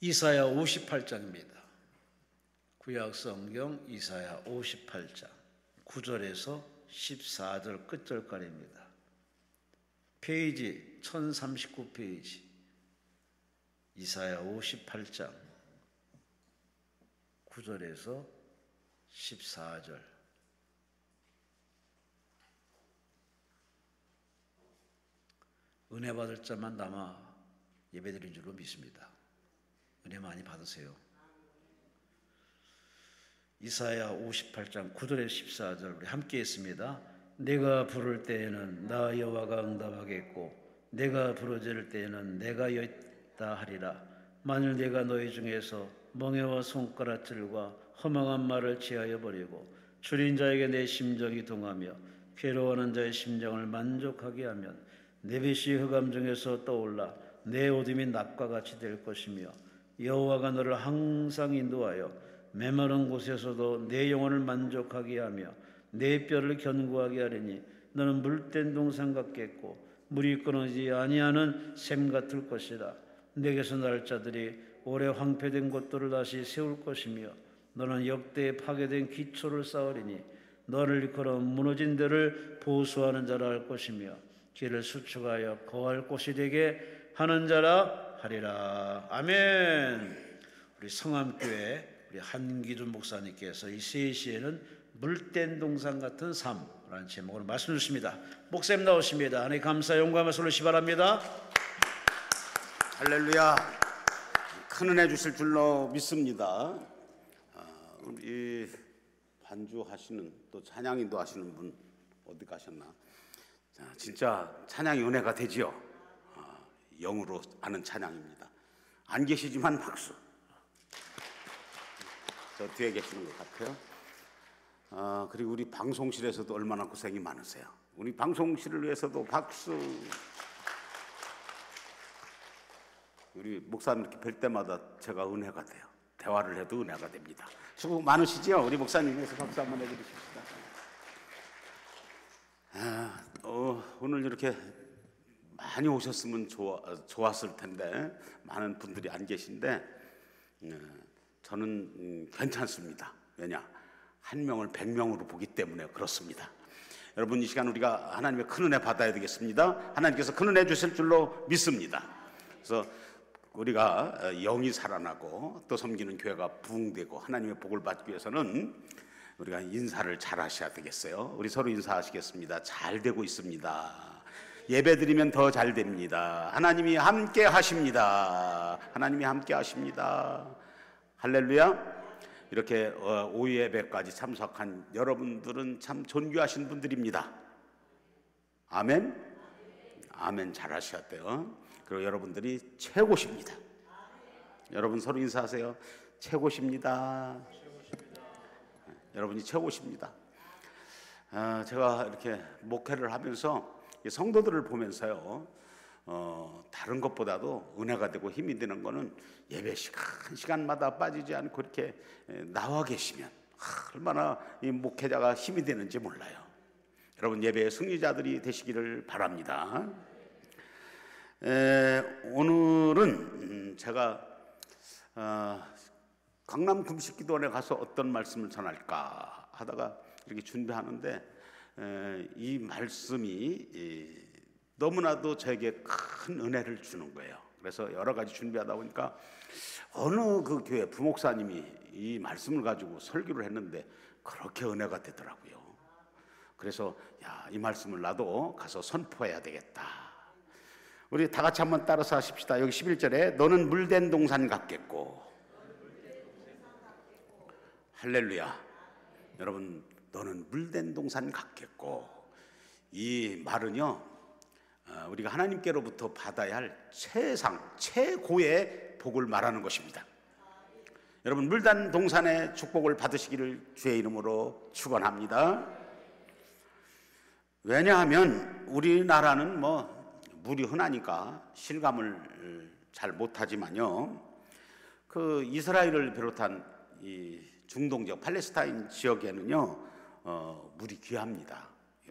이사야 58장입니다. 구약 성경 이사야 58장 9절에서 14절 끝절까지입니다. 페이지 1039페이지 이사야 58장 9절에서 14절. 은혜 받을 자만 남아 예배드린 줄로 믿습니다. 은혜 많이 받으세요. 이사야 58장 9절에서 14절 우리 함께 했습니다. 내가 부를 때에는 나 여호와가 응답하겠고 내가 부르짖을 때에는 내가 여있다 하리라. 만일 내가 너희 중에서 멍에와 손가락질과 허망한 말을 취하여 버리고 줄인 자에게 내 심정이 동하며 괴로워하는 자의 심정을 만족하게 하면 내 뱃이 흑암 중에서 떠올라 내 어둠이 낮과 같이 될 것이며 여호와가 너를 항상 인도하여 메마른 곳에서도 내 영혼을 만족하게 하며 내 뼈를 견고하게 하리니 너는 물된 동산 같겠고 물이 끊어지지 아니하는 샘 같을 것이라. 내게서 날 자들이 오래 황폐된 곳들을 다시 세울 것이며 너는 역대에 파괴된 기초를 쌓으리니 너를 일컬어 무너진 데를 보수하는 자라 할 것이며 길을 수축하여 거할 곳이 되게 하는 자라 하리라. 아멘. 우리 성암교회 우리 한기준 목사님께서 이 3시에는 물된 동산 같은 삶이라는 제목으로 말씀 주십니다. 목사님 나오십니다. 하나님 감사 영광을 소리시 바랍니다. 할렐루야. 큰 은혜 주실 줄로 믿습니다. 우리 반주하시는 또 찬양 인도하시는 분 어디 가셨나? 자, 진짜 찬양이 은혜가 되지요. 영으로 하는 찬양입니다. 안 계시지만 박수. 저 뒤에 계시는 것 같아요. 그리고 우리 방송실에서도 얼마나 고생이 많으세요. 우리 방송실을 위해서도 박수. 우리 목사님 이렇게 뵐 때마다 제가 은혜가 돼요. 대화를 해도 은혜가 됩니다. 수고 많으시죠? 우리 목사님 위해서 박수 한번 해주십시다. 오늘 이렇게 많이 오셨으면 좋았을 텐데 많은 분들이 안 계신데 저는 괜찮습니다. 왜냐? 한 명을 100명으로 보기 때문에 그렇습니다. 여러분, 이 시간 우리가 하나님의 큰 은혜 받아야 되겠습니다. 하나님께서 큰 은혜 주실 줄로 믿습니다. 그래서 우리가 영이 살아나고 또 섬기는 교회가 부흥되고 하나님의 복을 받기 위해서는 우리가 인사를 잘 하셔야 되겠어요. 우리 서로 인사하시겠습니다. 잘 되고 있습니다. 예배 드리면 더 잘 됩니다. 하나님이 함께 하십니다. 하나님이 함께 하십니다. 할렐루야. 이렇게 오후 예배까지 참석한 여러분들은 참 존귀하신 분들입니다. 아멘. 아멘. 잘 하셔야 돼요. 그리고 여러분들이 최고십니다. 여러분 서로 인사하세요. 최고십니다. 여러분이 최고십니다. 제가 이렇게 목회를 하면서 성도들을 보면서요, 다른 것보다도 은혜가 되고 힘이 되는 거는 예배 시간마다 빠지지 않고 이렇게 나와 계시면 얼마나 이 목회자가 힘이 되는지 몰라요. 여러분 예배의 승리자들이 되시기를 바랍니다. 오늘은 제가 강남 금식기도원에 가서 어떤 말씀을 전할까 하다가 이렇게 준비하는데 이 말씀이 너무나도 저에게 큰 은혜를 주는 거예요. 그래서 여러 가지 준비하다 보니까 어느 그 교회 부목사님이 이 말씀을 가지고 설교를 했는데 그렇게 은혜가 되더라고요. 그래서 이 말씀을 나도 가서 선포해야 되겠다. 우리 다 같이 한번 따라서 하십시다. 여기 11절에 너는 물된 동산 같겠고. 할렐루야. 여러분, 너는 물된 동산 같겠고. 이 말은요, 우리가 하나님께로부터 받아야 할 최고의 복을 말하는 것입니다. 여러분, 물된 동산의 축복을 받으시기를 주의 이름으로 축원합니다. 왜냐하면 우리나라는 물이 흔하니까 실감을 잘 못하지만요, 그 이스라엘을 비롯한 이 중동 지역, 팔레스타인 지역에는요, 물이 귀합니다.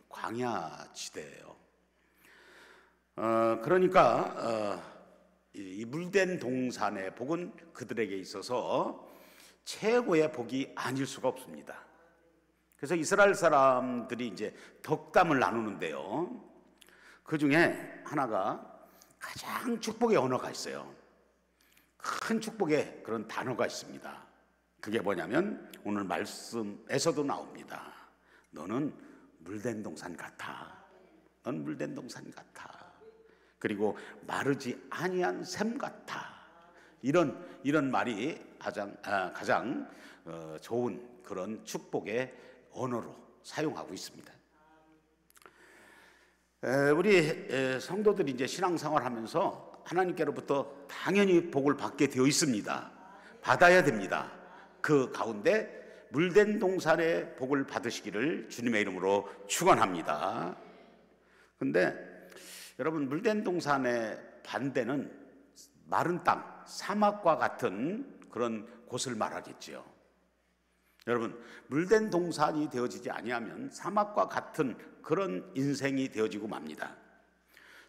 광야 지대예요. 그러니까 이 물된 동산의 복은 그들에게 있어서 최고의 복이 아닐 수가 없습니다. 그래서 이스라엘 사람들이 이제 덕담을 나누는데요. 그 중에 하나가 가장 축복의 언어가 있어요. 큰 축복의 그런 단어가 있습니다. 그게 뭐냐면 오늘 말씀에서도 나옵니다. 너는 물된 동산 같아. 넌 물된 동산 같아. 그리고 마르지 아니한 샘 같아. 이런 말이 가장 좋은 그런 축복의 언어로 사용하고 있습니다. 우리 성도들이 이제 신앙생활하면서 하나님께로부터 당연히 복을 받게 되어 있습니다. 받아야 됩니다. 그 가운데 물된 동산의 복을 받으시기를 주님의 이름으로 축원합니다. 근데 여러분, 물된 동산의 반대는 마른 땅, 사막과 같은 그런 곳을 말하겠지요. 여러분, 물된 동산이 되어지지 아니하면 사막과 같은 그런 인생이 되어지고 맙니다.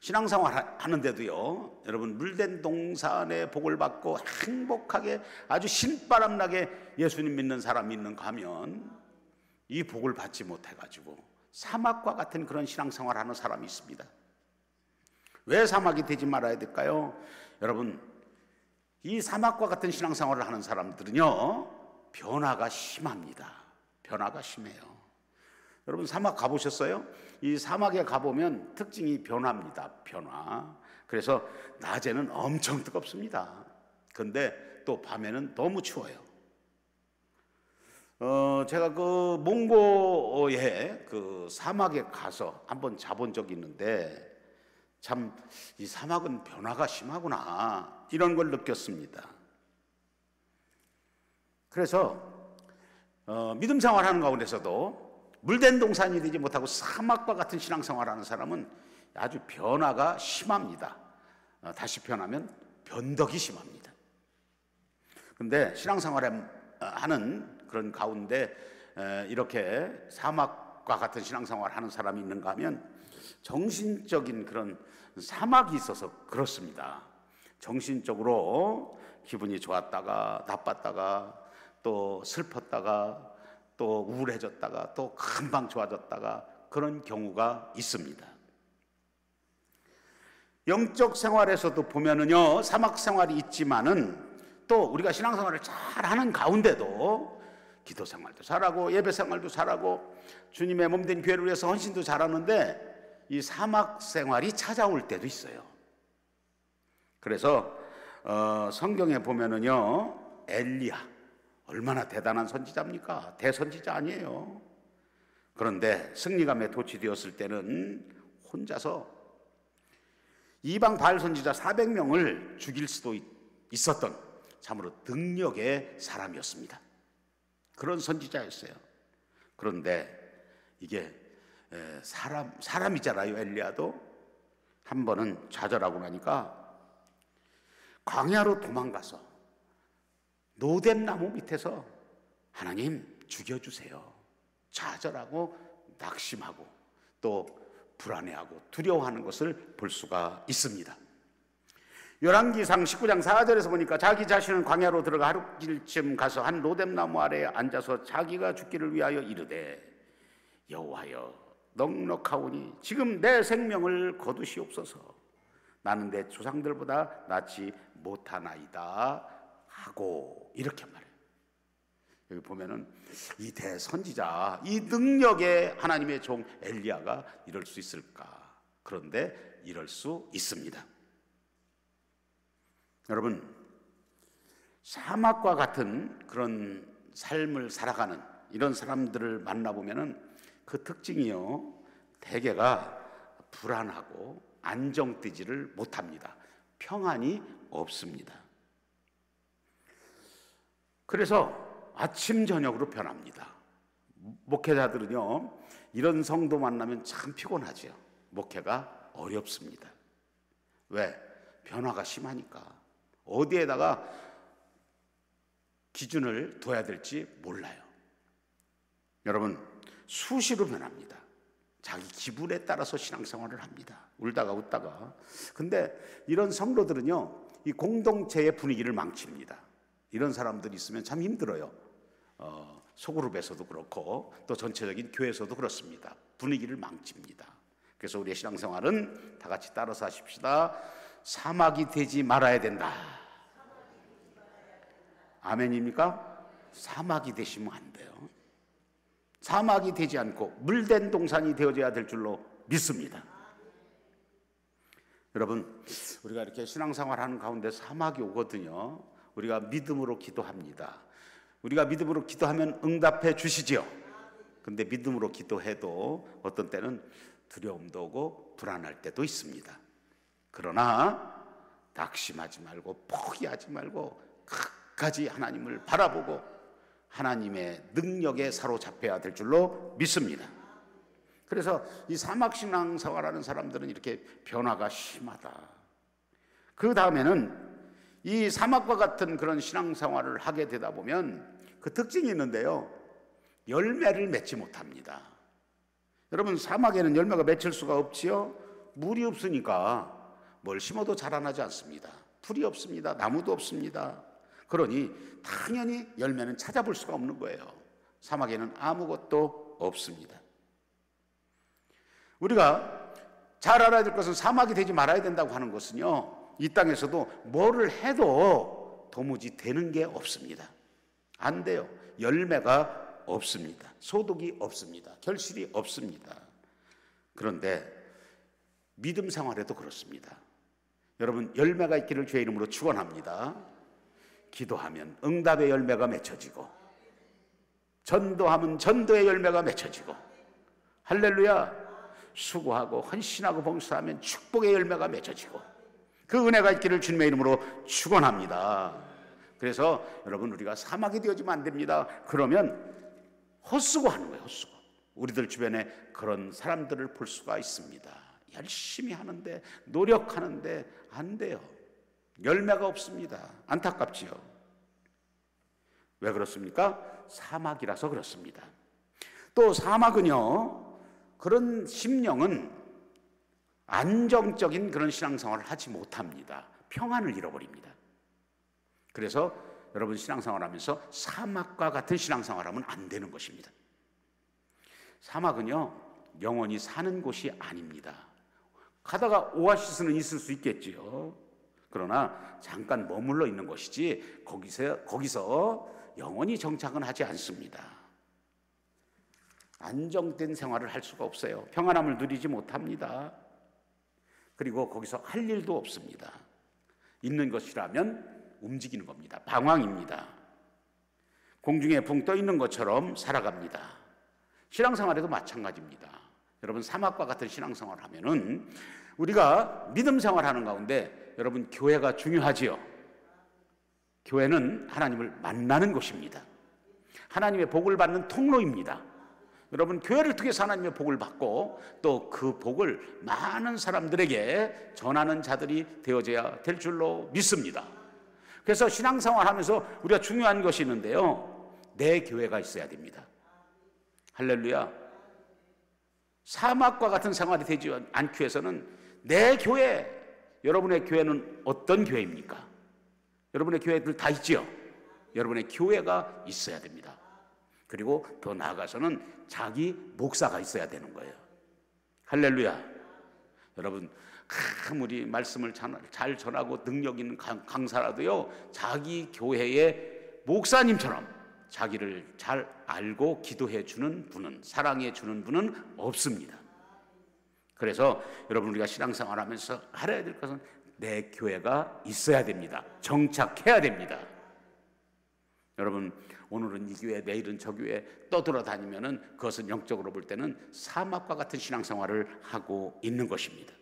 신앙생활 하는데도요, 여러분, 물된 동산의 복을 받고 행복하게 아주 신바람나게 예수님 믿는 사람 있는가 하면 이 복을 받지 못해가지고 사막과 같은 그런 신앙생활 하는 사람이 있습니다. 왜 사막이 되지 말아야 될까요? 여러분, 이 사막과 같은 신앙생활을 하는 사람들은요, 변화가 심합니다. 변화가 심해요. 여러분, 사막 가보셨어요? 이 사막에 가보면 특징이 변화입니다. 변화. 그래서 낮에는 엄청 뜨겁습니다. 근데 또 밤에는 너무 추워요. 제가 그 몽고의 그 사막에 가서 한번 자본 적이 있는데 참 이 사막은 변화가 심하구나, 이런 걸 느꼈습니다. 그래서 믿음 생활하는 가운데서도 물된 동산이 되지 못하고 사막과 같은 신앙생활하는 사람은 아주 변화가 심합니다. 다시 표현하면 변덕이 심합니다. 근데 신앙생활을 하는 그런 가운데 이렇게 사막과 같은 신앙생활을 하는 사람이 있는가 하면 정신적인 그런 사막이 있어서 그렇습니다. 정신적으로 기분이 좋았다가 나빴다가 또 슬펐다가 또 우울해졌다가 또 금방 좋아졌다가 그런 경우가 있습니다. 영적 생활에서도 보면은요, 사막 생활이 있지만은 또 우리가 신앙생활을 잘하는 가운데도 기도 생활도 잘하고 예배 생활도 잘하고 주님의 몸된 교회를 위해서 헌신도 잘하는데 이 사막 생활이 찾아올 때도 있어요. 그래서 성경에 보면은요, 엘리야 얼마나 대단한 선지자입니까? 대선지자 아니에요. 그런데 승리감에 도취되었을 때는 혼자서 이방 바알 선지자 400명을 죽일 수도 있었던 참으로 능력의 사람이었습니다. 그런 선지자였어요. 그런데 이게 사람이잖아요. 엘리야도 한 번은 좌절하고 나니까 광야로 도망가서 노뎀나무 밑에서 하나님 죽여주세요. 좌절하고 낙심하고 또 불안해하고 두려워하는 것을 볼 수가 있습니다. 열왕기상 19장 4절에서 보니까 자기 자신은 광야로 들어가 하루길쯤 가서 한 노뎀나무 아래에 앉아서 자기가 죽기를 위하여 이르되 여호와여 넉넉하오니 지금 내 생명을 거두시옵소서. 나는 내 조상들보다 낫지 못하나이다 하고 이렇게 말해요. 여기 보면은 이 대선지자, 이 능력의 하나님의 종 엘리야가 이럴 수 있을까? 그런데 이럴 수 있습니다. 여러분, 사막과 같은 그런 삶을 살아가는 이런 사람들을 만나보면은 그 특징이요, 대개가 불안하고 안정되지를 못합니다. 평안이 없습니다. 그래서 아침 저녁으로 변합니다. 목회자들은요, 이런 성도 만나면 참 피곤하죠. 목회가 어렵습니다. 왜? 변화가 심하니까. 어디에다가 기준을 둬야 될지 몰라요. 여러분, 수시로 변합니다. 자기 기분에 따라서 신앙생활을 합니다. 울다가 웃다가. 근데 이런 성도들은요, 이 공동체의 분위기를 망칩니다. 이런 사람들이 있으면 참 힘들어요. 소그룹에서도 그렇고 또 전체적인 교회에서도 그렇습니다. 분위기를 망칩니다. 그래서 우리의 신앙생활은 다 같이 따라서 하십시다. 사막이 되지 말아야 된다. 아멘입니까? 사막이 되시면 안 돼요. 사막이 되지 않고 물된 동산이 되어져야 될 줄로 믿습니다. 여러분, 우리가 이렇게 신앙생활하는 가운데 사막이 오거든요. 우리가 믿음으로 기도합니다. 우리가 믿음으로 기도하면 응답해 주시지요. 근데 믿음으로 기도해도 어떤 때는 두려움도 오고 불안할 때도 있습니다. 그러나 낙심하지 말고 포기하지 말고 끝까지 하나님을 바라보고 하나님의 능력에 사로잡혀야 될 줄로 믿습니다. 그래서 이 사막신앙생활하는 사람들은 이렇게 변화가 심하다. 그 다음에는 이 사막과 같은 그런 신앙생활을 하게 되다 보면 그 특징이 있는데요, 열매를 맺지 못합니다. 여러분, 사막에는 열매가 맺힐 수가 없지요. 물이 없으니까 뭘 심어도 자라나지 않습니다. 풀이 없습니다. 나무도 없습니다. 그러니 당연히 열매는 찾아볼 수가 없는 거예요. 사막에는 아무것도 없습니다. 우리가 잘 알아야 될 것은 사막이 되지 말아야 된다고 하는 것은요, 이 땅에서도 뭐를 해도 도무지 되는 게 없습니다. 안 돼요. 열매가 없습니다. 소득이 없습니다. 결실이 없습니다. 그런데 믿음 생활에도 그렇습니다. 여러분, 열매가 있기를 주의 이름으로 축원합니다. 기도하면 응답의 열매가 맺혀지고, 전도하면 전도의 열매가 맺혀지고, 할렐루야, 수고하고 헌신하고 봉사하면 축복의 열매가 맺혀지고, 그 은혜가 있기를 주님의 이름으로 축원합니다. 그래서 여러분, 우리가 사막이 되어지면 안 됩니다. 그러면 헛수고 하는 거예요. 헛수고. 우리들 주변에 그런 사람들을 볼 수가 있습니다. 열심히 하는데, 노력하는데 안 돼요. 열매가 없습니다. 안타깝지요. 왜 그렇습니까? 사막이라서 그렇습니다. 또 사막은요, 그런 심령은 안정적인 그런 신앙생활을 하지 못합니다. 평안을 잃어버립니다. 그래서 여러분, 신앙생활하면서 사막과 같은 신앙생활하면 안 되는 것입니다. 사막은요, 영원히 사는 곳이 아닙니다. 가다가 오아시스는 있을 수 있겠지요. 그러나 잠깐 머물러 있는 것이지 거기서 영원히 정착은 하지 않습니다. 안정된 생활을 할 수가 없어요. 평안함을 누리지 못합니다. 그리고 거기서 할 일도 없습니다. 있는 것이라면 움직이는 겁니다. 방황입니다. 공중에 붕 떠 있는 것처럼 살아갑니다. 신앙생활에도 마찬가지입니다. 여러분, 사막과 같은 신앙생활을 하면은 우리가 믿음 생활하는 가운데 여러분, 교회가 중요하지요. 교회는 하나님을 만나는 곳입니다. 하나님의 복을 받는 통로입니다. 여러분, 교회를 통해서 하나님의 복을 받고 또 그 복을 많은 사람들에게 전하는 자들이 되어져야 될 줄로 믿습니다. 그래서 신앙생활 하면서 우리가 중요한 것이 있는데요, 내 교회가 있어야 됩니다. 할렐루야. 사막과 같은 생활이 되지 않기 위해서는 내 교회, 여러분의 교회는 어떤 교회입니까? 여러분의 교회들 다 있지요? 여러분의 교회가 있어야 됩니다. 그리고 더 나아가서는 자기 목사가 있어야 되는 거예요. 할렐루야. 여러분, 아무리 말씀을 잘 전하고 능력 있는 강사라도요, 자기 교회의 목사님처럼 자기를 잘 알고 기도해 주는 분은, 사랑해 주는 분은 없습니다. 그래서 여러분, 우리가 신앙생활 하면서 알아야 될 것은 내 교회가 있어야 됩니다. 정착해야 됩니다. 여러분, 오늘은 이 교회, 내일은 저 교회 떠돌아다니면은 그것은 영적으로 볼 때는 사막과 같은 신앙생활을 하고 있는 것입니다.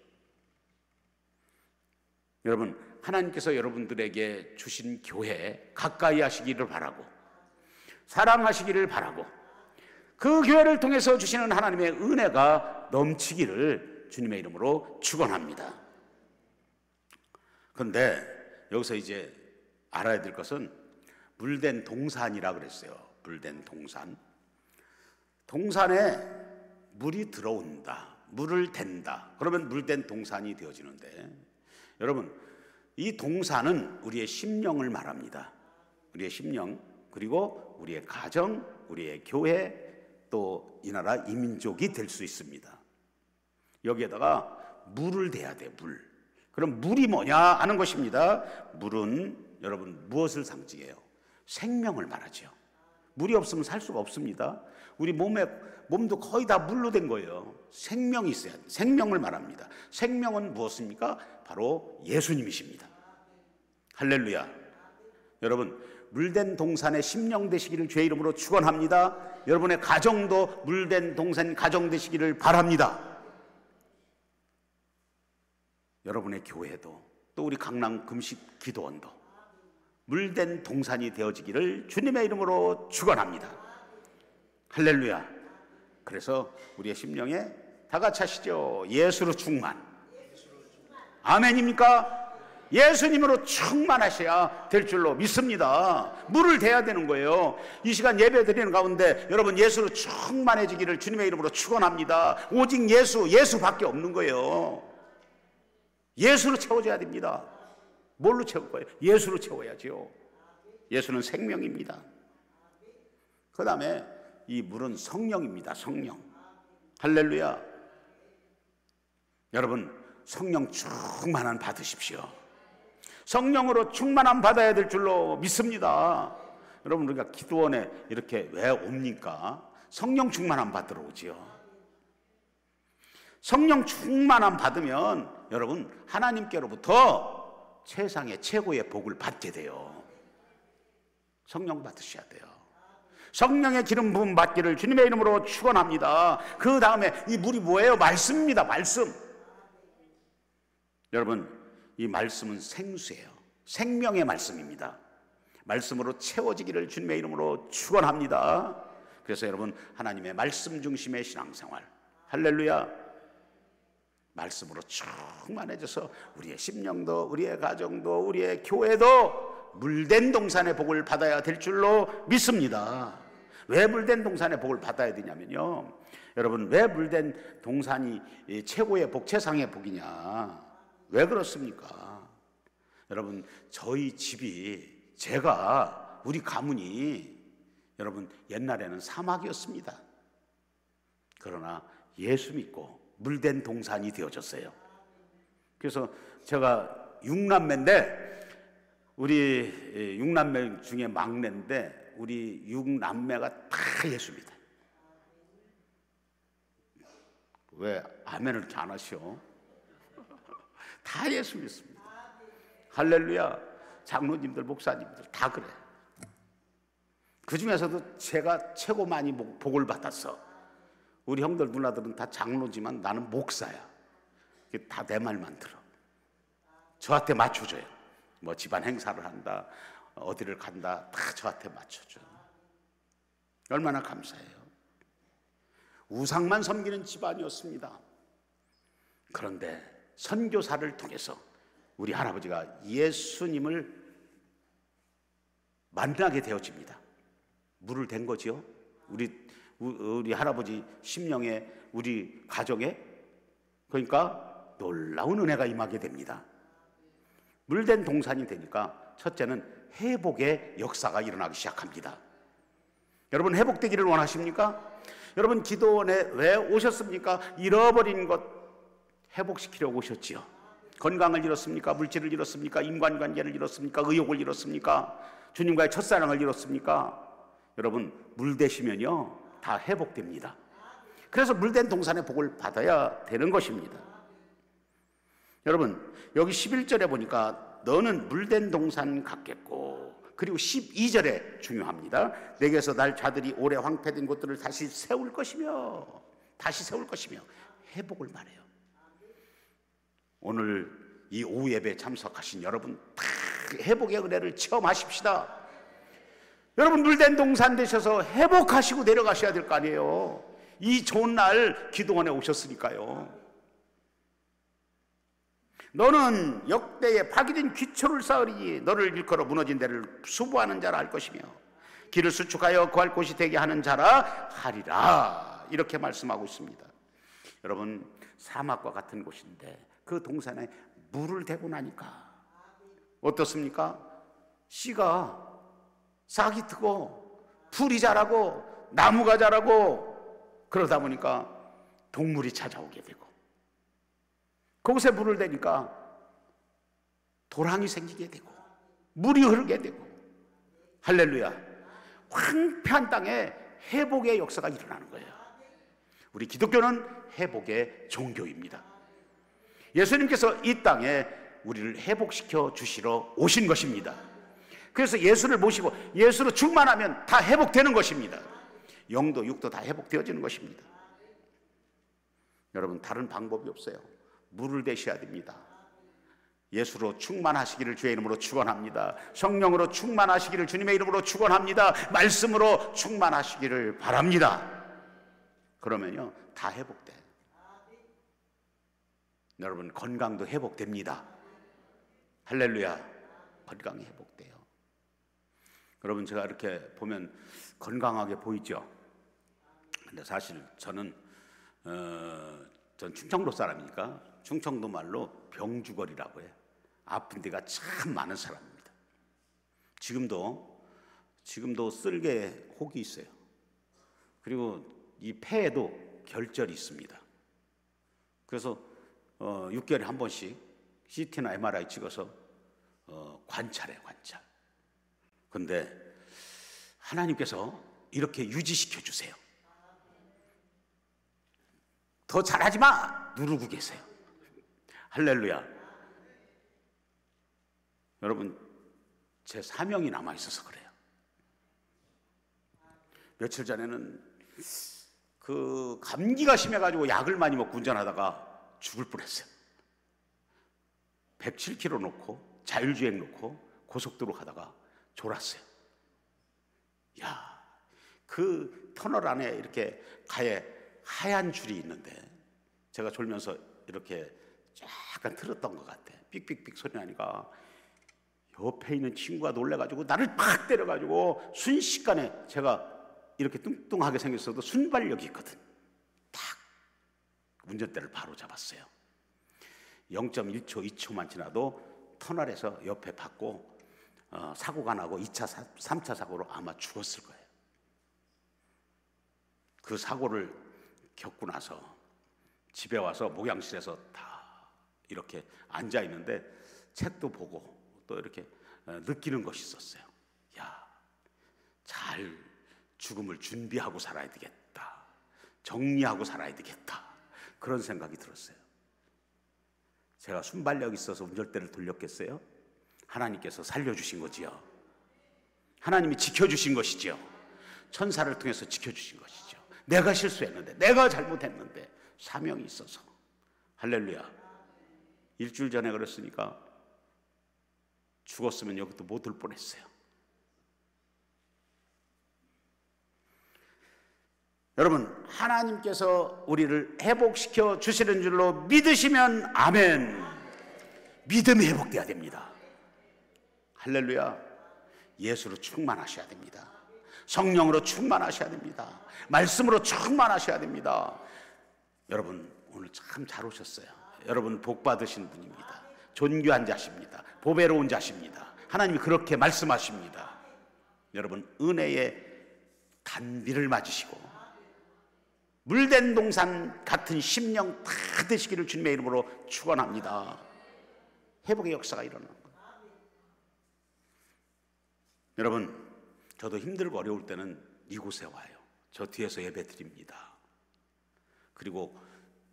여러분, 하나님께서 여러분들에게 주신 교회 가까이 하시기를 바라고, 사랑하시기를 바라고, 그 교회를 통해서 주시는 하나님의 은혜가 넘치기를 주님의 이름으로 축원합니다. 그런데 여기서 이제 알아야 될 것은 물된 동산이라 그랬어요. 물된 동산. 동산에 물이 들어온다, 물을 댄다, 그러면 물된 동산이 되어지는데, 여러분, 이 동사는 우리의 심령을 말합니다. 우리의 심령, 그리고 우리의 가정, 우리의 교회, 또 이 나라 이민족이 될 수 있습니다. 여기에다가 물을 대야 돼, 물. 그럼 물이 뭐냐 하는 것입니다. 물은 여러분 무엇을 상징해요? 생명을 말하죠. 물이 없으면 살 수가 없습니다. 우리 몸도 거의 다 물로 된 거예요. 생명이 있어야 돼. 생명을 말합니다. 생명은 무엇입니까? 바로 예수님이십니다. 할렐루야. 여러분, 물된 동산의 심령 되시기를 주의 이름으로 축원합니다. 여러분의 가정도 물된 동산 가정 되시기를 바랍니다. 여러분의 교회도, 또 우리 강남 금식 기도원도 물된 동산이 되어지기를 주님의 이름으로 축원합니다. 할렐루야. 그래서 우리의 심령에 다 같이 하시죠. 예수로 충만. 아멘입니까? 예수님으로 충만하셔야 될 줄로 믿습니다. 물을 대야 되는 거예요. 이 시간 예배 드리는 가운데 여러분 예수로 충만해지기를 주님의 이름으로 축원합니다. 오직 예수밖에 없는 거예요. 예수로 채워져야 됩니다. 뭘로 채울 거예요? 예수로 채워야죠. 예수는 생명입니다. 그 다음에 이 물은 성령입니다. 성령. 할렐루야. 여러분 성령 충만함 받으십시오. 성령으로 충만함 받아야 될 줄로 믿습니다. 여러분 우리가 기도원에 이렇게 왜 옵니까? 성령 충만함 받으러 오지요. 성령 충만함 받으면 여러분 하나님께로부터 세상의 최고의 복을 받게 돼요. 성령 받으셔야 돼요. 성령의 기름 부음 받기를 주님의 이름으로 축원합니다. 그 다음에 이 물이 뭐예요? 말씀입니다. 말씀. 여러분 이 말씀은 생수예요. 생명의 말씀입니다. 말씀으로 채워지기를 주님의 이름으로 축원합니다. 그래서 여러분 하나님의 말씀 중심의 신앙생활, 할렐루야, 말씀으로 충만해져서 우리의 심령도 우리의 가정도 우리의 교회도 물된 동산의 복을 받아야 될 줄로 믿습니다. 왜 물된 동산의 복을 받아야 되냐면요, 여러분 왜 물된 동산이 최고의 복, 최상의 복이냐, 왜 그렇습니까? 여러분 저희 집이, 우리 가문이 여러분 옛날에는 사막이었습니다. 그러나 예수 믿고 물된 동산이 되어졌어요. 그래서 제가 6남매인데 우리 6남매 중에 막내인데 우리 6남매가 다 예수 믿어요. 왜 아멘을 이렇게 안 하셔? 다 예수 믿습니다. 할렐루야. 장로님들, 목사님들 다 그래. 그 중에서도 제가 최고 많이 복을 받았어. 우리 형들 누나들은 다 장로지만 나는 목사야. 다 내 말만 들어. 저한테 맞춰줘요. 뭐 집안 행사를 한다, 어디를 간다, 다 저한테 맞춰줘. 얼마나 감사해요. 우상만 섬기는 집안이었습니다. 그런데 선교사를 통해서 우리 할아버지가 예수님을 만나게 되어집니다. 물을 댄 거지요. 우리 할아버지 심령에, 우리 가정에, 그러니까 놀라운 은혜가 임하게 됩니다. 물된 동산이 되니까 첫째는 회복의 역사가 일어나기 시작합니다. 여러분 회복되기를 원하십니까? 여러분 기도원에 왜 오셨습니까? 잃어버린 것 회복시키려고 오셨지요. 건강을 잃었습니까? 물질을 잃었습니까? 인간관계를 잃었습니까? 의욕을 잃었습니까? 주님과의 첫사랑을 잃었습니까? 여러분 물 대시면요 다 회복됩니다. 그래서 물된 동산의 복을 받아야 되는 것입니다. 여러분 여기 11절에 보니까 너는 물된 동산 같겠고, 그리고 12절에 중요합니다. 내게서 날 자들이 오래 황폐된 곳들을 다시 세울 것이며 회복을 말해요. 오늘 이 오후 예배에 참석하신 여러분 다 회복의 은혜를 체험하십시다. 여러분 물된 동산 되셔서 회복하시고 내려가셔야 될 거 아니에요. 이 좋은 날 기도원에 오셨으니까요. 너는 역대에 파괴된 기초를 쌓으리니 너를 일컬어 무너진 데를 수보하는 자라 할 것이며 길을 수축하여 구할 곳이 되게 하는 자라 하리라. 이렇게 말씀하고 있습니다. 여러분 사막과 같은 곳인데 그 동산에 물을 대고 나니까 어떻습니까? 씨가 싹이 트고 풀이 자라고 나무가 자라고 그러다 보니까 동물이 찾아오게 되고, 그곳에 물을 대니까 도랑이 생기게 되고 물이 흐르게 되고, 할렐루야, 황폐한 땅에 회복의 역사가 일어나는 거예요. 우리 기독교는 회복의 종교입니다. 예수님께서 이 땅에 우리를 회복시켜 주시러 오신 것입니다. 그래서 예수를 모시고 예수로 충만하면 다 회복되는 것입니다. 영도 육도 다 회복되어지는 것입니다. 여러분, 다른 방법이 없어요. 물을 대셔야 됩니다. 예수로 충만하시기를 주의 이름으로 축원합니다. 성령으로 충만하시기를 주님의 이름으로 축원합니다. 말씀으로 충만하시기를 바랍니다. 그러면요, 다 회복돼. 여러분, 건강도 회복됩니다. 할렐루야, 건강이 회복돼요. 여러분, 제가 이렇게 보면 건강하게 보이죠? 근데 사실 전 충청도 사람이니까 충청도 말로 병주거리라고 해요. 아픈 데가 참 많은 사람입니다. 지금도 쓸개 혹이 있어요. 그리고 이 폐에도 결절이 있습니다. 그래서 6개월에 한 번씩 CT나 MRI 찍어서 관찰해. 그런데 하나님께서 이렇게 유지시켜 주세요. 더 잘하지 마! 누르고 계세요. 할렐루야. 여러분, 제 사명이 남아있어서 그래요. 며칠 전에는 그 감기가 심해가지고 약을 많이 먹고 운전하다가 죽을 뻔했어요. 107km 놓고 자율주행 놓고 고속도로 가다가 졸았어요. 야, 그 터널 안에 이렇게 가에 하얀 줄이 있는데 제가 졸면서 이렇게 약간 틀었던 것 같아. 삑삑삑 소리 나니까 옆에 있는 친구가 놀래가지고 나를 팍 때려가지고 순식간에, 제가 이렇게 뚱뚱하게 생겼어도 순발력이 있거든. 딱 운전대를 바로 잡았어요. 0.1초, 2초만 지나도 터널에서 옆에 받고 사고가 나고 2차, 3차 사고로 아마 죽었을 거예요. 그 사고를 겪고 나서 집에 와서 목양실에서 다 이렇게 앉아 있는데 책도 보고 또 이렇게 느끼는 것이 있었어요. 야, 잘 죽음을 준비하고 살아야 되겠다. 정리하고 살아야 되겠다. 그런 생각이 들었어요. 제가 순발력이 있어서 운전대를 돌렸겠어요? 하나님께서 살려주신 거지요. 하나님이 지켜주신 것이지요. 천사를 통해서 지켜주신 것이죠. 내가 실수했는데, 내가 잘못했는데 사명이 있어서. 할렐루야. 일주일 전에 그랬으니까 죽었으면 여기도 못 올 뻔했어요. 여러분, 하나님께서 우리를 회복시켜 주시는 줄로 믿으시면 아멘. 믿음이 회복돼야 됩니다. 할렐루야. 예수로 충만하셔야 됩니다. 성령으로 충만하셔야 됩니다. 말씀으로 충만하셔야 됩니다. 여러분, 오늘 참 잘 오셨어요. 여러분, 복 받으신 분입니다. 존귀한 자십니다. 보배로운 자십니다. 하나님이 그렇게 말씀하십니다. 여러분, 은혜의 단비를 맞으시고 물된 동산 같은 심령 다 되시기를 주님의 이름으로 축원합니다. 회복의 역사가 일어나는 거예요. 여러분, 저도 힘들고 어려울 때는 이곳에 와요. 저 뒤에서 예배 드립니다. 그리고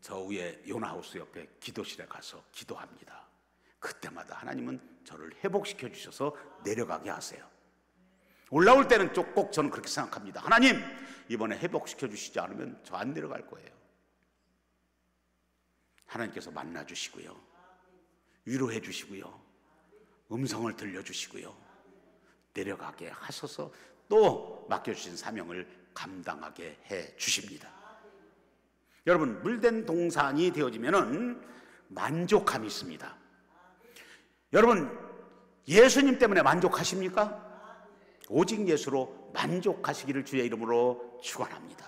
저 위에 요나하우스 옆에 기도실에 가서 기도합니다. 그때마다 하나님은 저를 회복시켜 주셔서 내려가게 하세요. 올라올 때는 꼭 저는 그렇게 생각합니다. 하나님, 이번에 회복시켜 주시지 않으면 저 안 내려갈 거예요. 하나님께서 만나 주시고요, 위로해 주시고요, 음성을 들려주시고요, 내려가게 하셔서 또 맡겨주신 사명을 감당하게 해 주십니다. 여러분, 물된 동산이 되어지면은 만족함이 있습니다. 여러분, 예수님 때문에 만족하십니까? 오직 예수로 만족하시기를 주의 이름으로 축원합니다.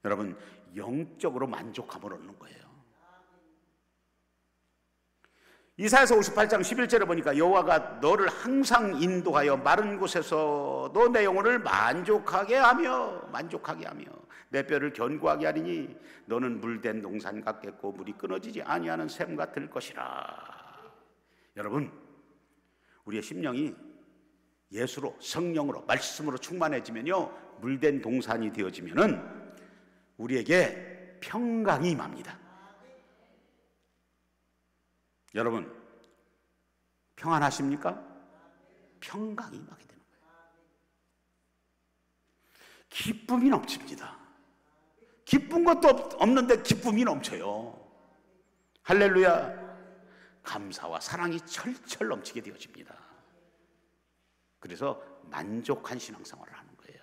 여러분, 영적으로 만족함을 얻는 거예요. 이사야서 58장 11절에 보니까 여호와가 너를 항상 인도하여 마른 곳에서도 내 영혼을 만족하게 하며 내 뼈를 견고하게 하리니 너는 물된 동산 같겠고 물이 끊어지지 아니하는 샘 같을 것이라. 여러분, 우리의 심령이 예수로, 성령으로, 말씀으로 충만해지면요, 물된 동산이 되어지면은 우리에게 평강이 임합니다. 여러분, 평안하십니까? 평강이 임하게 되는 거예요. 기쁨이 넘칩니다. 기쁜 것도 없는데 기쁨이 넘쳐요. 할렐루야. 감사와 사랑이 철철 넘치게 되어집니다. 그래서 만족한 신앙생활을 하는 거예요.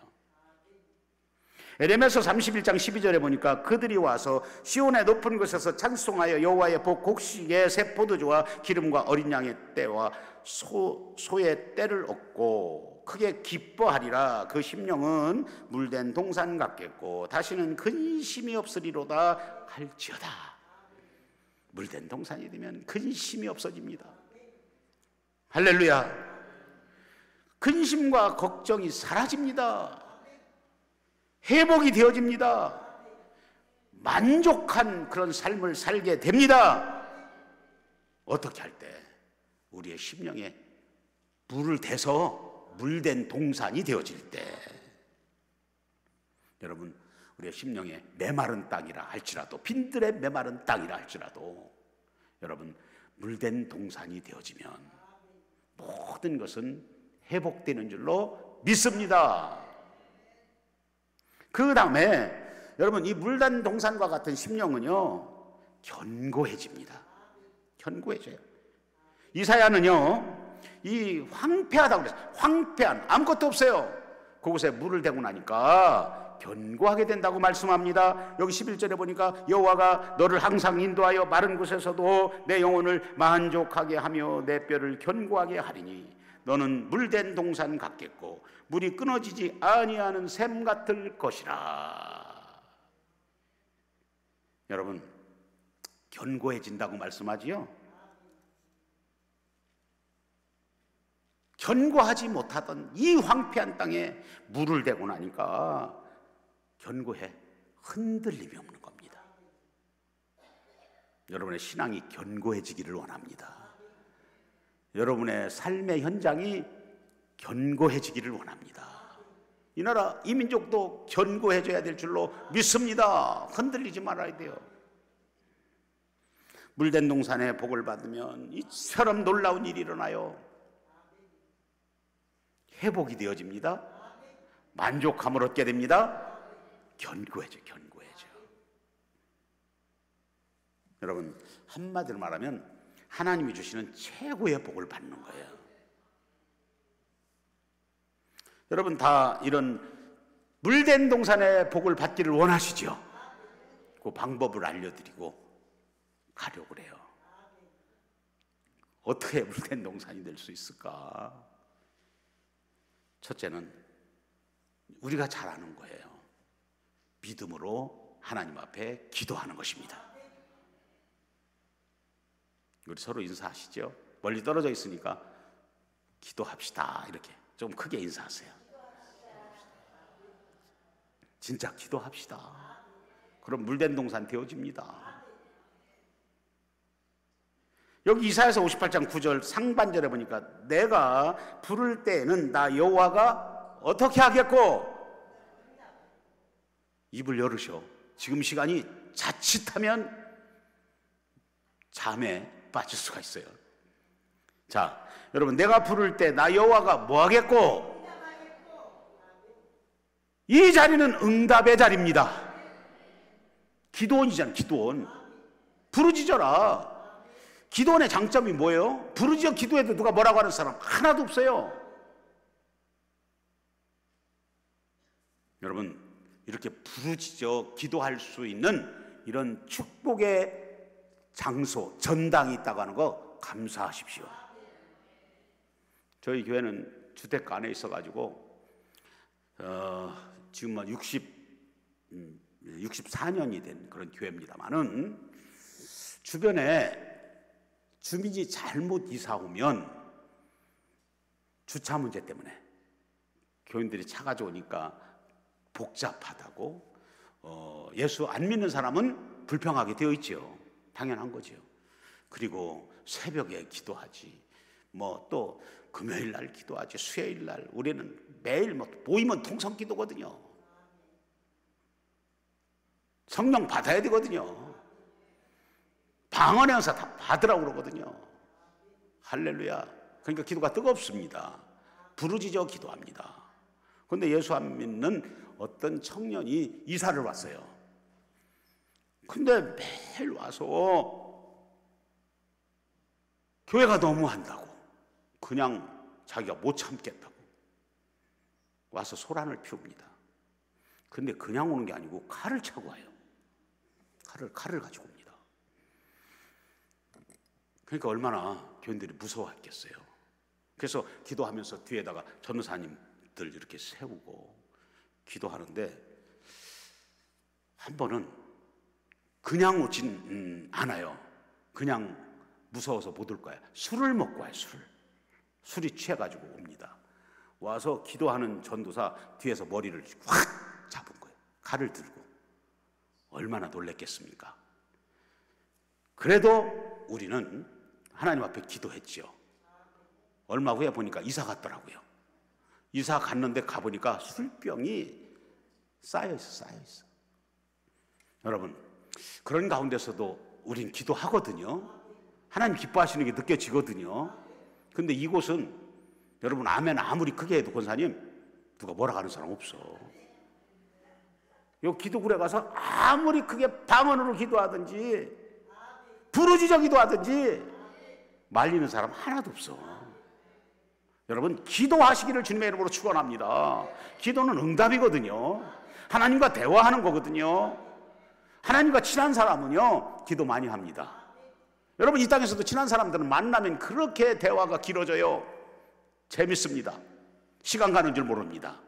에레미야서 31장 12절에 보니까 그들이 와서 시온의 높은 곳에서 찬송하여 여호와의 복 곡식에 새 포도주와 기름과 어린 양의 떼와 소의 떼를 얻고 크게 기뻐하리라. 그 심령은 물된 동산 같겠고 다시는 근심이 없으리로다 할지어다. 물된 동산이 되면 근심이 없어집니다. 할렐루야. 근심과 걱정이 사라집니다. 회복이 되어집니다. 만족한 그런 삶을 살게 됩니다. 어떻게 할 때? 우리의 심령에 물을 대서 물된 동산이 되어질 때. 여러분, 우리의 심령에 메마른 땅이라 할지라도, 빈들의 메마른 땅이라 할지라도 여러분, 물된 동산이 되어지면 모든 것은 회복되는 줄로 믿습니다. 그 다음에 여러분, 이 물된 동산과 같은 심령은요, 견고해집니다. 견고해져요. 이사야는요, 이 황폐하다고 그랬어요. 황폐한, 아무것도 없어요. 그곳에 물을 대고 나니까 견고하게 된다고 말씀합니다. 여기 11절에 보니까 여호와가 너를 항상 인도하여 마른 곳에서도 내 영혼을 만족하게 하며 내 뼈를 견고하게 하리니 너는 물된 동산 같겠고 물이 끊어지지 아니하는 샘 같을 것이라. 여러분, 견고해진다고 말씀하지요? 견고하지 못하던 이 황폐한 땅에 물을 대고 나니까 견고해 흔들림이 없는 겁니다. 여러분의 신앙이 견고해지기를 원합니다. 여러분의 삶의 현장이 견고해지기를 원합니다. 이 나라, 이 민족도 견고해져야 될 줄로 믿습니다. 흔들리지 말아야 돼요. 물된 동산에 복을 받으면 이처럼 놀라운 일이 일어나요. 회복이 되어집니다. 만족함을 얻게 됩니다. 견고해져. 여러분, 한마디로 말하면 하나님이 주시는 최고의 복을 받는 거예요. 여러분, 다 이런 물된 동산의 복을 받기를 원하시죠? 그 방법을 알려드리고 가려고 그래요. 어떻게 물된 동산이 될 수 있을까? 첫째는 우리가 잘 아는 거예요. 믿음으로 하나님 앞에 기도하는 것입니다. 우리 서로 인사하시죠? 멀리 떨어져 있으니까 기도합시다. 이렇게 좀 크게 인사하세요. 진짜 기도합시다. 그럼 물된 동산 되어집니다. 여기 이사야서 58장 9절 상반절에 보니까 내가 부를 때에는 나 여호와가 어떻게 하겠고, 입을 열으셔. 지금 시간이 자칫하면 잠에 빠질 수가 있어요. 자, 여러분, 내가 부를 때 나 여호와가 뭐 하겠고? 이 자리는 응답의 자리입니다. 기도원이잖아. 기도원. 부르짖어라. 기도원의 장점이 뭐예요? 부르짖어 기도해도 누가 뭐라고 하는 사람 하나도 없어요. 여러분, 이렇게 부르짖어 기도할 수 있는 이런 축복의 장소, 전당이 있다고 하는 거 감사하십시오. 저희 교회는 주택가 안에 있어가지고 지금 64년이 된 그런 교회입니다만은 주변에 주민이 잘못 이사 오면 주차 문제 때문에 교인들이 차 가져오니까 복잡하다고 예수 안 믿는 사람은 불평하게 되어 있죠. 당연한 거죠. 그리고 새벽에 기도하지, 뭐 또 금요일 날 기도하지, 수요일 날 우리는 매일 뭐 모이면 통성 기도거든요. 성령 받아야 되거든요. 방언의 은사 다 받으라고 그러거든요. 할렐루야. 그러니까 기도가 뜨겁습니다. 부르짖어 기도합니다. 그런데 예수 안 믿는 어떤 청년이 이사를 왔어요. 근데 매일 와서 교회가 너무한다고, 그냥 자기가 못 참겠다고 와서 소란을 피웁니다. 근데 그냥 오는 게 아니고 칼을 차고 와요. 칼을 가지고 옵니다. 그러니까 얼마나 교인들이 무서워했겠어요. 그래서 기도하면서 뒤에다가 전도사님들 이렇게 세우고 기도하는데, 한 번은 그냥 오진 않아요. 그냥 무서워서 못 올 거야. 술을 먹고 와요. 술이 취해가지고 옵니다. 와서 기도하는 전도사 뒤에서 머리를 확 잡은 거예요. 칼을 들고. 얼마나 놀랬겠습니까? 그래도 우리는 하나님 앞에 기도했죠. 얼마 후에 보니까 이사 갔더라고요. 이사 갔는데 가보니까 술병이 쌓여있어. 여러분, 그런 가운데서도 우린 기도하거든요. 하나님 기뻐하시는 게 느껴지거든요. 근데 이곳은 여러분, 아멘 아무리 크게 해도 권사님 누가 뭐라 하는 사람 없어. 요 기도굴에 가서 아무리 크게 방언으로 기도하든지 부르짖어 기도하든지 말리는 사람 하나도 없어. 여러분, 기도하시기를 주님의 이름으로 축원합니다. 기도는 응답이거든요. 하나님과 대화하는 거거든요. 하나님과 친한 사람은요, 기도 많이 합니다. 여러분, 이 땅에서도 친한 사람들은 만나면 그렇게 대화가 길어져요. 재밌습니다. 시간 가는 줄 모릅니다.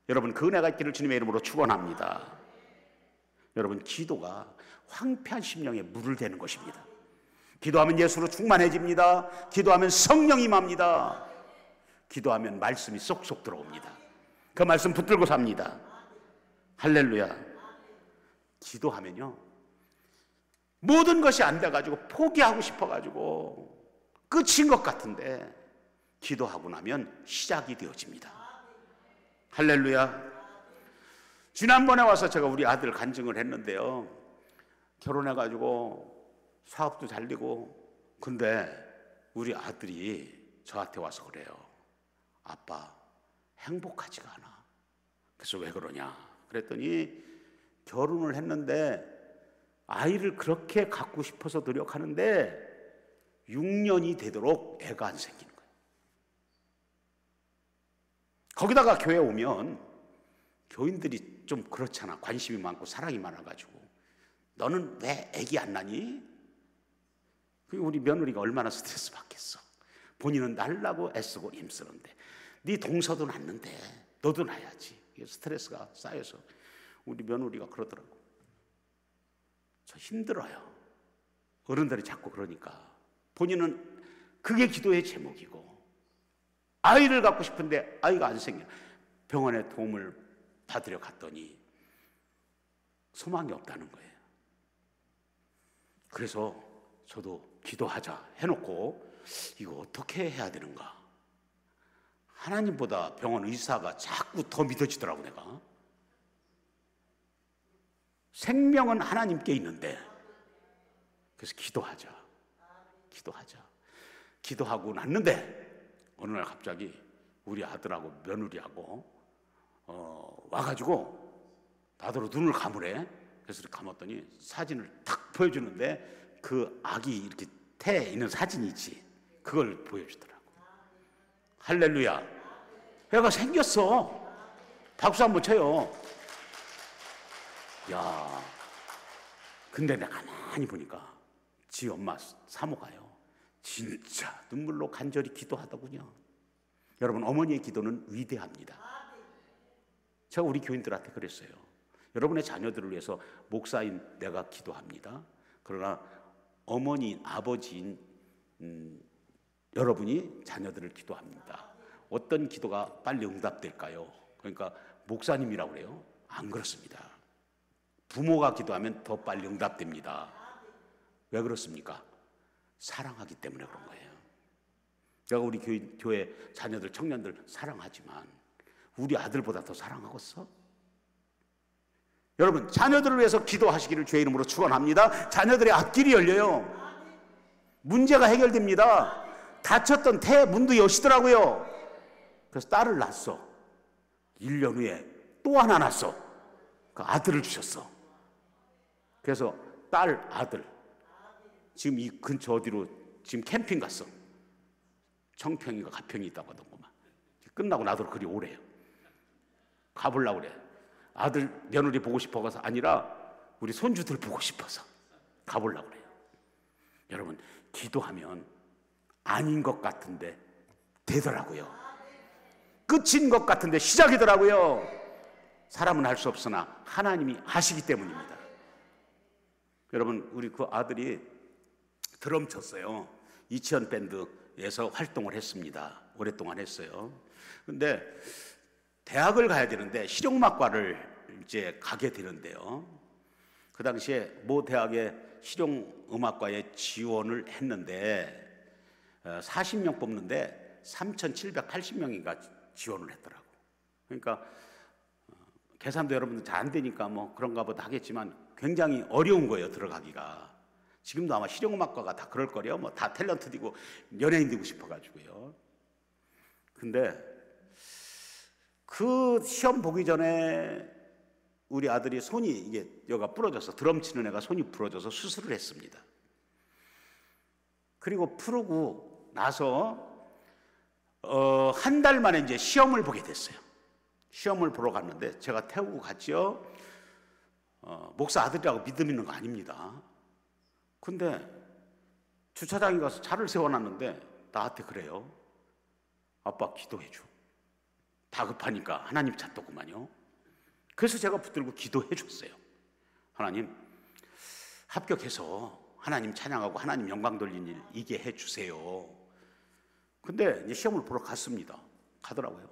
여러분, 그 은혜가 있기를 주님의 이름으로 축원합니다. 여러분, 기도가 황폐한 심령에 물을 대는 것입니다. 기도하면 예수로 충만해집니다. 기도하면 성령이 임합니다. 기도하면 말씀이 쏙쏙 들어옵니다. 그 말씀 붙들고 삽니다. 할렐루야. 기도하면요, 모든 것이 안 돼가지고 포기하고 싶어가지고 끝인 것 같은데 기도하고 나면 시작이 되어집니다. 할렐루야. 지난번에 와서 제가 우리 아들 간증을 했는데요, 결혼해가지고 사업도 잘 되고, 근데 우리 아들이 저한테 와서 그래요. 아빠, 행복하지가 않아. 그래서 왜 그러냐 그랬더니, 결혼을 했는데 아이를 그렇게 갖고 싶어서 노력하는데 6년이 되도록 애가 안 생기는 거예요. 거기다가 교회 오면 교인들이 좀 그렇잖아. 관심이 많고 사랑이 많아가지고, 너는 왜 애기 안 낳니? 그리고 우리 며느리가 얼마나 스트레스 받겠어. 본인은 낳으려고 애쓰고 힘쓰는데, 네 동서도 낳는데 너도 낳아야지. 스트레스가 쌓여서 우리 며느리가 그러더라고. 저 힘들어요. 어른들이 자꾸 그러니까. 본인은 그게 기도의 제목이고, 아이를 갖고 싶은데 아이가 안 생겨. 병원에 도움을 받으려 갔더니 소망이 없다는 거예요. 그래서 저도 기도하자 해놓고, 이거 어떻게 해야 되는가. 하나님보다 병원 의사가 자꾸 더 믿어지더라고. 내가 생명은 하나님께 있는데, 그래서 기도하자. 기도하고 났는데 어느 날 갑자기 우리 아들하고 며느리하고 와가지고 나더러 눈을 감으래. 그래서 이렇게 감았더니 사진을 탁 보여주는데, 그 아기 이렇게 태 있는 사진이 있지, 그걸 보여주더라고. 할렐루야. 애가 생겼어. 박수 한번 쳐요. 야, 근데 내가 가만히 보니까 지 엄마 사모가요, 진짜 눈물로 간절히 기도하더군요. 여러분, 어머니의 기도는 위대합니다. 제가 우리 교인들한테 그랬어요. 여러분의 자녀들을 위해서 목사인 내가 기도합니다. 그러나 어머니인, 아버지인 여러분이 자녀들을 기도합니다. 어떤 기도가 빨리 응답될까요? 그러니까 목사님이라고 그래요? 안 그렇습니다. 부모가 기도하면 더 빨리 응답됩니다. 왜 그렇습니까? 사랑하기 때문에 그런 거예요. 내가 우리 교회 자녀들, 청년들 사랑하지만 우리 아들보다 더 사랑하겠어? 여러분, 자녀들을 위해서 기도하시기를 주의 이름으로 축원합니다. 자녀들의 앞길이 열려요. 문제가 해결됩니다. 닫혔던 태 문도 여시더라고요. 그래서 딸을 낳았어. 1년 후에 또 하나 낳았어. 그 아들을 주셨어. 그래서 딸, 아들 지금 이 근처 어디로 지금 캠핑 갔어. 청평인가 가평이 있다고 하던구만. 끝나고 나도 그리 오래요. 가보려고 그래. 아들 며느리 보고 싶어서 아니라 우리 손주들 보고 싶어서 가보려고 그래요. 여러분, 기도하면 아닌 것 같은데 되더라고요. 끝인 것 같은데 시작이더라고요. 사람은 할 수 없으나 하나님이 하시기 때문입니다. 여러분, 우리 그 아들이 드럼 쳤어요. 이치현 밴드에서 활동을 했습니다. 오랫동안 했어요. 근데 대학을 가야 되는데 실용음악과를 이제 가게 되는데요. 그 당시에 모 대학의 실용음악과에 지원을 했는데 40명 뽑는데 3,780명인가 지원을 했더라고. 그러니까 계산도 여러분들 잘 안 되니까 뭐 그런가 보다 하겠지만 굉장히 어려운 거예요, 들어가기가. 지금도 아마 실용음악과가 다 그럴 거래요. 뭐 다 탤런트이고 연예인 되고 싶어가지고요. 근데 그 시험 보기 전에 우리 아들이 손이 이게 여기가 부러져서, 드럼 치는 애가 손이 부러져서 수술을 했습니다. 그리고 풀고 나서 한 달 만에 이제 시험을 보게 됐어요. 시험을 보러 갔는데 제가 태우고 갔죠. 목사 아들이라고 믿음 있는 거 아닙니다. 근데 주차장에 가서 차를 세워놨는데 나한테 그래요. 아빠 기도해줘. 다급하니까 하나님 찾더구만요. 그래서 제가 붙들고 기도해 줬어요. 하나님, 합격해서 하나님 찬양하고 하나님 영광 돌린 일 이게 해주세요. 근데 이제 시험을 보러 갔습니다. 가더라고요.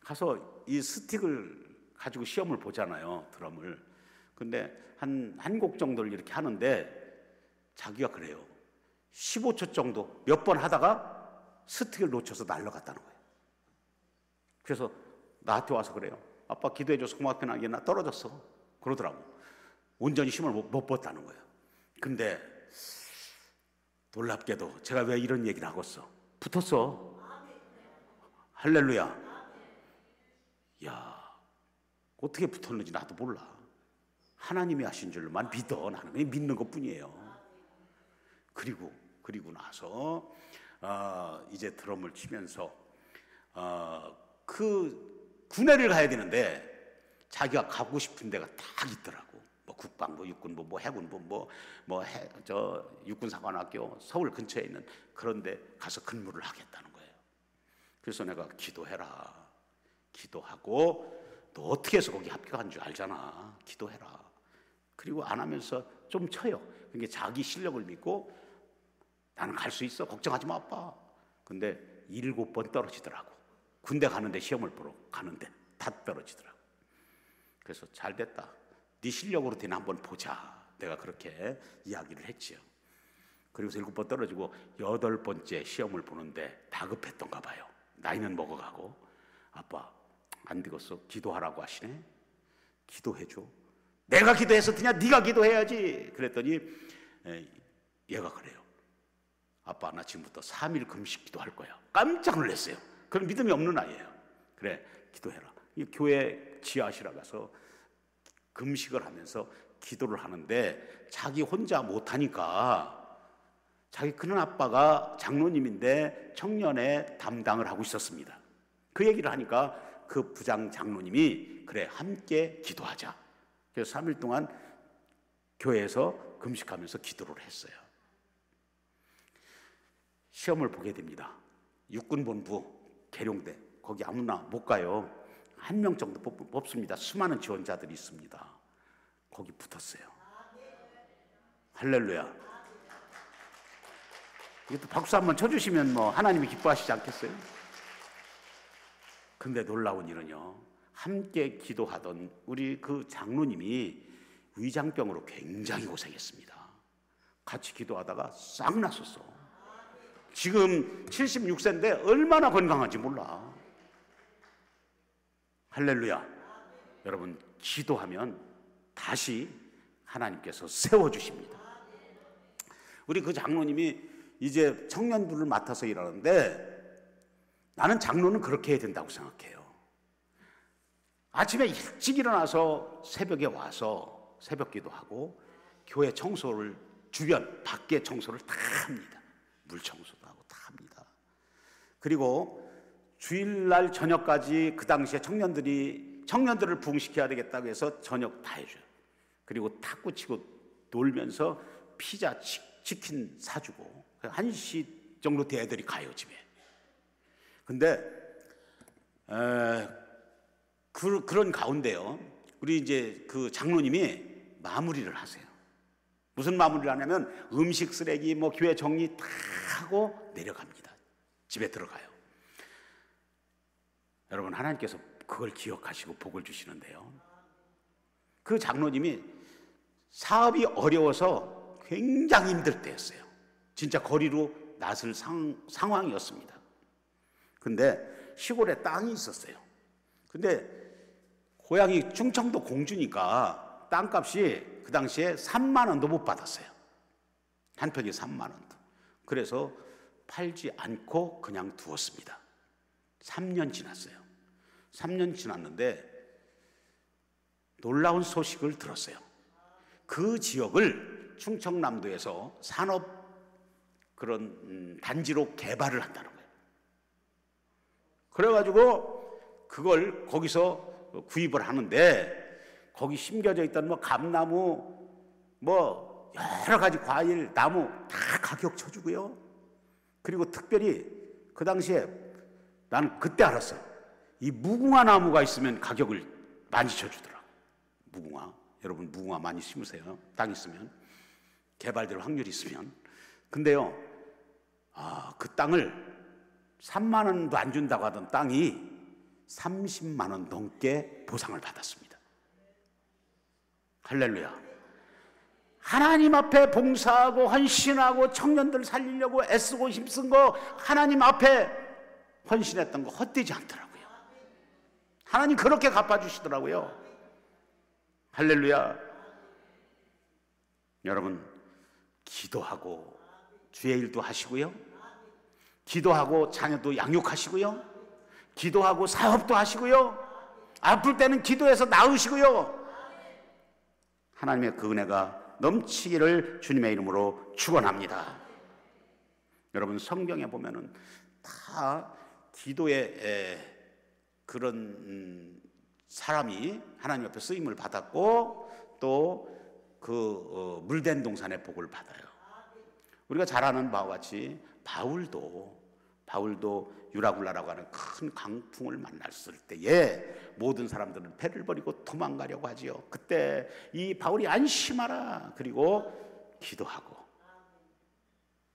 가서 이 스틱을 가지고 시험을 보잖아요, 드럼을. 근데 한 곡 정도를 이렇게 하는데 자기가 그래요. 15초 정도 몇 번 하다가 스틱을 놓쳐서 날아갔다는 거예요. 그래서 나한테 와서 그래요. 아빠 기도해줘서 고맙구나, 이게 나 떨어졌어. 그러더라고. 온전히 힘을 못 뻗다는 거예요. 근데 놀랍게도 제가 왜 이런 얘기를 하겠어? 붙었어. 할렐루야. 야, 어떻게 붙었는지 나도 몰라. 하나님이 하신 줄만 믿어. 나는 그냥 믿는 것 뿐이에요. 그리고 나서 이제 드럼을 치면서 그 군대를 가야 되는데 자기가 가고 싶은 데가 딱 있더라고. 뭐 국방부, 육군부, 뭐 해군부, 저 육군사관학교 서울 근처에 있는 그런데 가서 근무를 하겠다는 거예요. 그래서 내가 기도해라. 기도하고 너 어떻게 해서 거기 합격한 줄 알잖아. 기도해라. 그리고 안 하면서 좀 쳐요. 그게 자기 실력을 믿고 나는 갈 수 있어. 걱정하지 마, 아빠. 근데 7번 떨어지더라고. 군대 가는데 시험을 보러 가는데 다 떨어지더라고. 그래서 잘 됐다. 네 실력으로 되나 한번 보자. 내가 그렇게 이야기를 했지요. 그리고서 7번 떨어지고 8번째 시험을 보는데 다급했던가 봐요. 나이는 먹어가고. 아빠 안 되겠어. 기도하라고 하시네. 기도해줘. 내가 기도해서 되냐? 네가 기도해야지. 그랬더니 얘가 그래요. 아빠 나 지금부터 3일 금식 기도할 거야. 깜짝 놀랐어요. 그런 믿음이 없는 아이예요. 그래 기도해라. 이 교회 지하실에 가서 금식을 하면서 기도를 하는데 자기 혼자 못하니까 자기 큰 아빠가 장로님인데 청년의 담당을 하고 있었습니다. 그 얘기를 하니까 그 부장 장로님이 그래 함께 기도하자. 그래서 3일 동안 교회에서 금식하면서 기도를 했어요. 시험을 보게 됩니다. 육군본부 계룡대 거기 아무나 못 가요. 1명 정도 뽑습니다. 수많은 지원자들이 있습니다. 거기 붙었어요. 할렐루야. 이것도 박수 한번 쳐주시면 뭐 하나님이 기뻐하시지 않겠어요? 근데 놀라운 일은요, 함께 기도하던 우리 그 장로님이 위장병으로 굉장히 고생했습니다. 같이 기도하다가 싹 났었어. 지금 76세인데 얼마나 건강한지 몰라. 할렐루야. 여러분, 기도하면 다시 하나님께서 세워주십니다. 우리 그 장로님이 이제 청년부를 맡아서 일하는데, 나는 장로는 그렇게 해야 된다고 생각해요. 아침에 일찍 일어나서 새벽에 와서 새벽 기도하고 교회 청소를, 주변 밖에 청소를 다 합니다. 물 청소도 하고 다 합니다. 그리고 주일날 저녁까지 그 당시에 청년들을 부흥시켜야 되겠다고 해서 저녁 다 해줘요. 그리고 탁구 치고 놀면서 피자, 치킨 사주고 1시 정도 돼 애들이 가요, 집에. 근데 그런 가운데요, 우리 이제 그 장로님이 마무리를 하세요. 무슨 마무리를 하냐면 음식 쓰레기 뭐 교회 정리 다 하고 내려갑니다. 집에 들어가요. 여러분, 하나님께서 그걸 기억하시고 복을 주시는데요, 그 장로님이 사업이 어려워서 굉장히 힘들 때였어요. 진짜 거리로 나설 상황이었습니다. 근데 시골에 땅이 있었어요. 근데 고향이 충청도 공주니까 땅값이 그 당시에 3만 원도 못 받았어요. 한 평에 3만 원도. 그래서 팔지 않고 그냥 두었습니다. 3년 지났어요. 3년 지났는데 놀라운 소식을 들었어요. 그 지역을 충청남도에서 산업 그런 단지로 개발을 한다는 거예요. 그래가지고 그걸 거기서 구입을 하는데, 거기 심겨져 있던 뭐 감나무, 뭐 여러 가지 과일, 나무 다 가격 쳐주고요. 그리고 특별히 그 당시에 나는 그때 알았어요. 이 무궁화 나무가 있으면 가격을 많이 쳐주더라고요. 무궁화. 여러분, 무궁화 많이 심으세요. 땅 있으면. 개발될 확률이 있으면. 근데요, 그 땅을 3만 원도 안 준다고 하던 땅이 30만 원 넘게 보상을 받았습니다. 할렐루야. 하나님 앞에 봉사하고 헌신하고 청년들 살리려고 애쓰고 힘쓴 거, 하나님 앞에 헌신했던 거 헛되지 않더라고요. 하나님 그렇게 갚아주시더라고요. 할렐루야. 여러분, 기도하고 주의 일도 하시고요, 기도하고 자녀도 양육하시고요, 기도하고 사업도 하시고요, 아플 때는 기도해서 나으시고요. 하나님의 그 은혜가 넘치기를 주님의 이름으로 축원합니다. 여러분, 성경에 보면은 다 기도의 그런 사람이 하나님 앞에 쓰임을 받았고, 또 그 물된 동산의 복을 받아요. 우리가 잘 아는 바와 같이 바울도 유라굴라라고 하는 큰 강풍을 만났을 때에 모든 사람들은 배를 버리고 도망가려고 하지요. 그때 이 바울이 안심하라, 그리고 기도하고.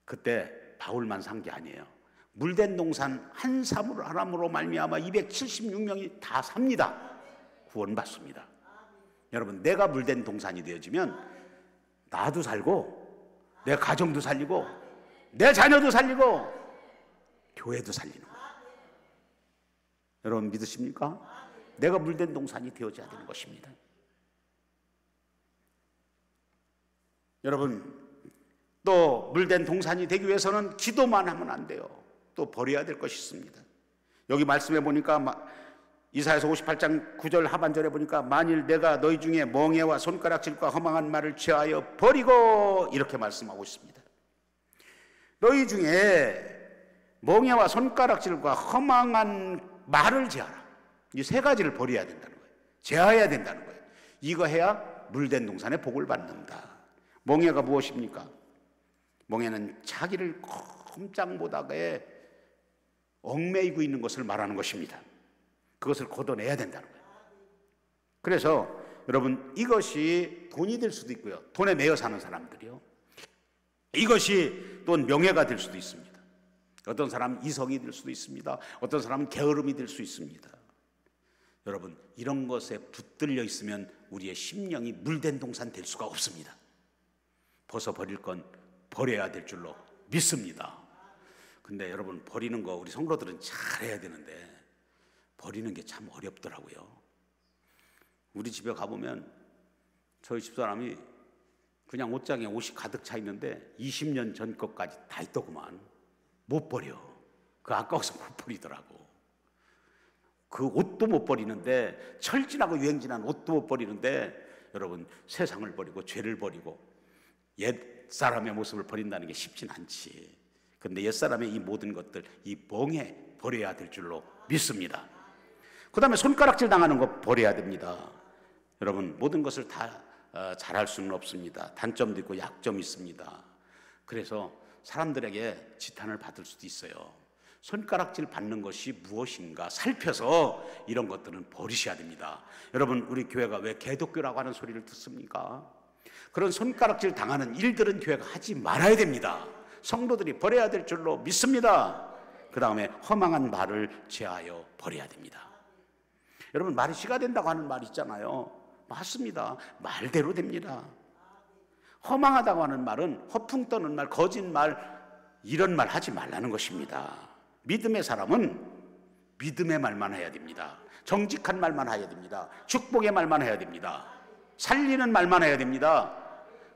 그때 바울만 산 게 아니에요. 물된 동산 한 사람으로 말미암아 276명이 다 삽니다. 구원받습니다. 여러분, 내가 물된 동산이 되어지면 나도 살고 내 가정도 살리고 내 자녀도 살리고 교회도 살리는 거예요. 여러분, 믿으십니까? 내가 물된 동산이 되어져야 되는 것입니다. 여러분, 또 물된 동산이 되기 위해서는 기도만 하면 안 돼요. 또 버려야 될 것이 있습니다. 여기 말씀해 보니까 이사야서 58장 9절 하반절에 보니까 만일 내가 너희 중에 멍에와 손가락질과 허망한 말을 취하여 버리고, 이렇게 말씀하고 있습니다. 너희 중에 멍에와 손가락질과 허망한 말을 제하라. 이 세 가지를 버려야 된다는 거예요. 제하여야 된다는 거예요. 이거 해야 물된 동산에 복을 받는다. 멍에가 무엇입니까? 멍에는 자기를 꼼짝 못하게 얽매이고 있는 것을 말하는 것입니다. 그것을 걷어내야 된다는 거예요. 그래서 여러분, 이것이 돈이 될 수도 있고요, 돈에 매여 사는 사람들이요, 이것이 또 명예가 될 수도 있습니다. 어떤 사람은 이성이 될 수도 있습니다. 어떤 사람은 게으름이 될 수 있습니다. 여러분, 이런 것에 붙들려 있으면 우리의 심령이 물된 동산 될 수가 없습니다. 벗어버릴 건 버려야 될 줄로 믿습니다. 근데 여러분, 버리는 거 우리 성도들은 잘해야 되는데 버리는 게 참 어렵더라고요. 우리 집에 가보면 저희 집사람이 그냥 옷장에 옷이 가득 차 있는데 20년 전 것까지 다 있더구만. 못 버려. 그 아까워서 못 버리더라고. 그 옷도 못 버리는데, 철진하고 유행진한 옷도 못 버리는데, 여러분, 세상을 버리고 죄를 버리고 옛사람의 모습을 버린다는 게 쉽진 않지. 그런데 옛사람의 이 모든 것들, 이 멍에 버려야 될 줄로 믿습니다. 그 다음에 손가락질 당하는 거 버려야 됩니다. 여러분, 모든 것을 다 잘할 수는 없습니다. 단점도 있고 약점이 있습니다. 그래서 사람들에게 지탄을 받을 수도 있어요. 손가락질 받는 것이 무엇인가 살펴서 이런 것들은 버리셔야 됩니다. 여러분, 우리 교회가 왜 개독교라고 하는 소리를 듣습니까? 그런 손가락질 당하는 일들은 교회가 하지 말아야 됩니다. 성도들이 버려야 될 줄로 믿습니다. 그 다음에 허망한 말을 제하여 버려야 됩니다. 여러분, 말이 씨가 된다고 하는 말 있잖아요. 맞습니다. 말대로 됩니다. 허망하다고 하는 말은 허풍 떠는 말, 거짓말, 이런 말 하지 말라는 것입니다. 믿음의 사람은 믿음의 말만 해야 됩니다. 정직한 말만 해야 됩니다. 축복의 말만 해야 됩니다. 살리는 말만 해야 됩니다.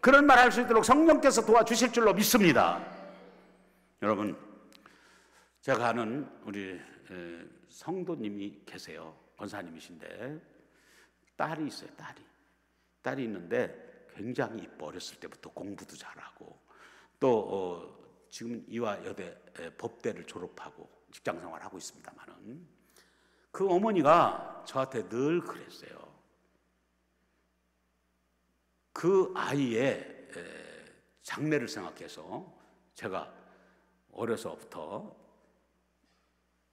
그런 말 할 수 있도록 성령께서 도와주실 줄로 믿습니다. 여러분, 제가 아는 우리 성도님이 계세요. 권사님이신데 딸이 있어요. 딸이 있는데 굉장히 이뻐. 어렸을 때부터 공부도 잘하고 또 지금 이화여대 법대를 졸업하고 직장생활을 하고 있습니다만은 그 어머니가 저한테 늘 그랬어요. 그 아이의 장래를 생각해서 제가 어려서부터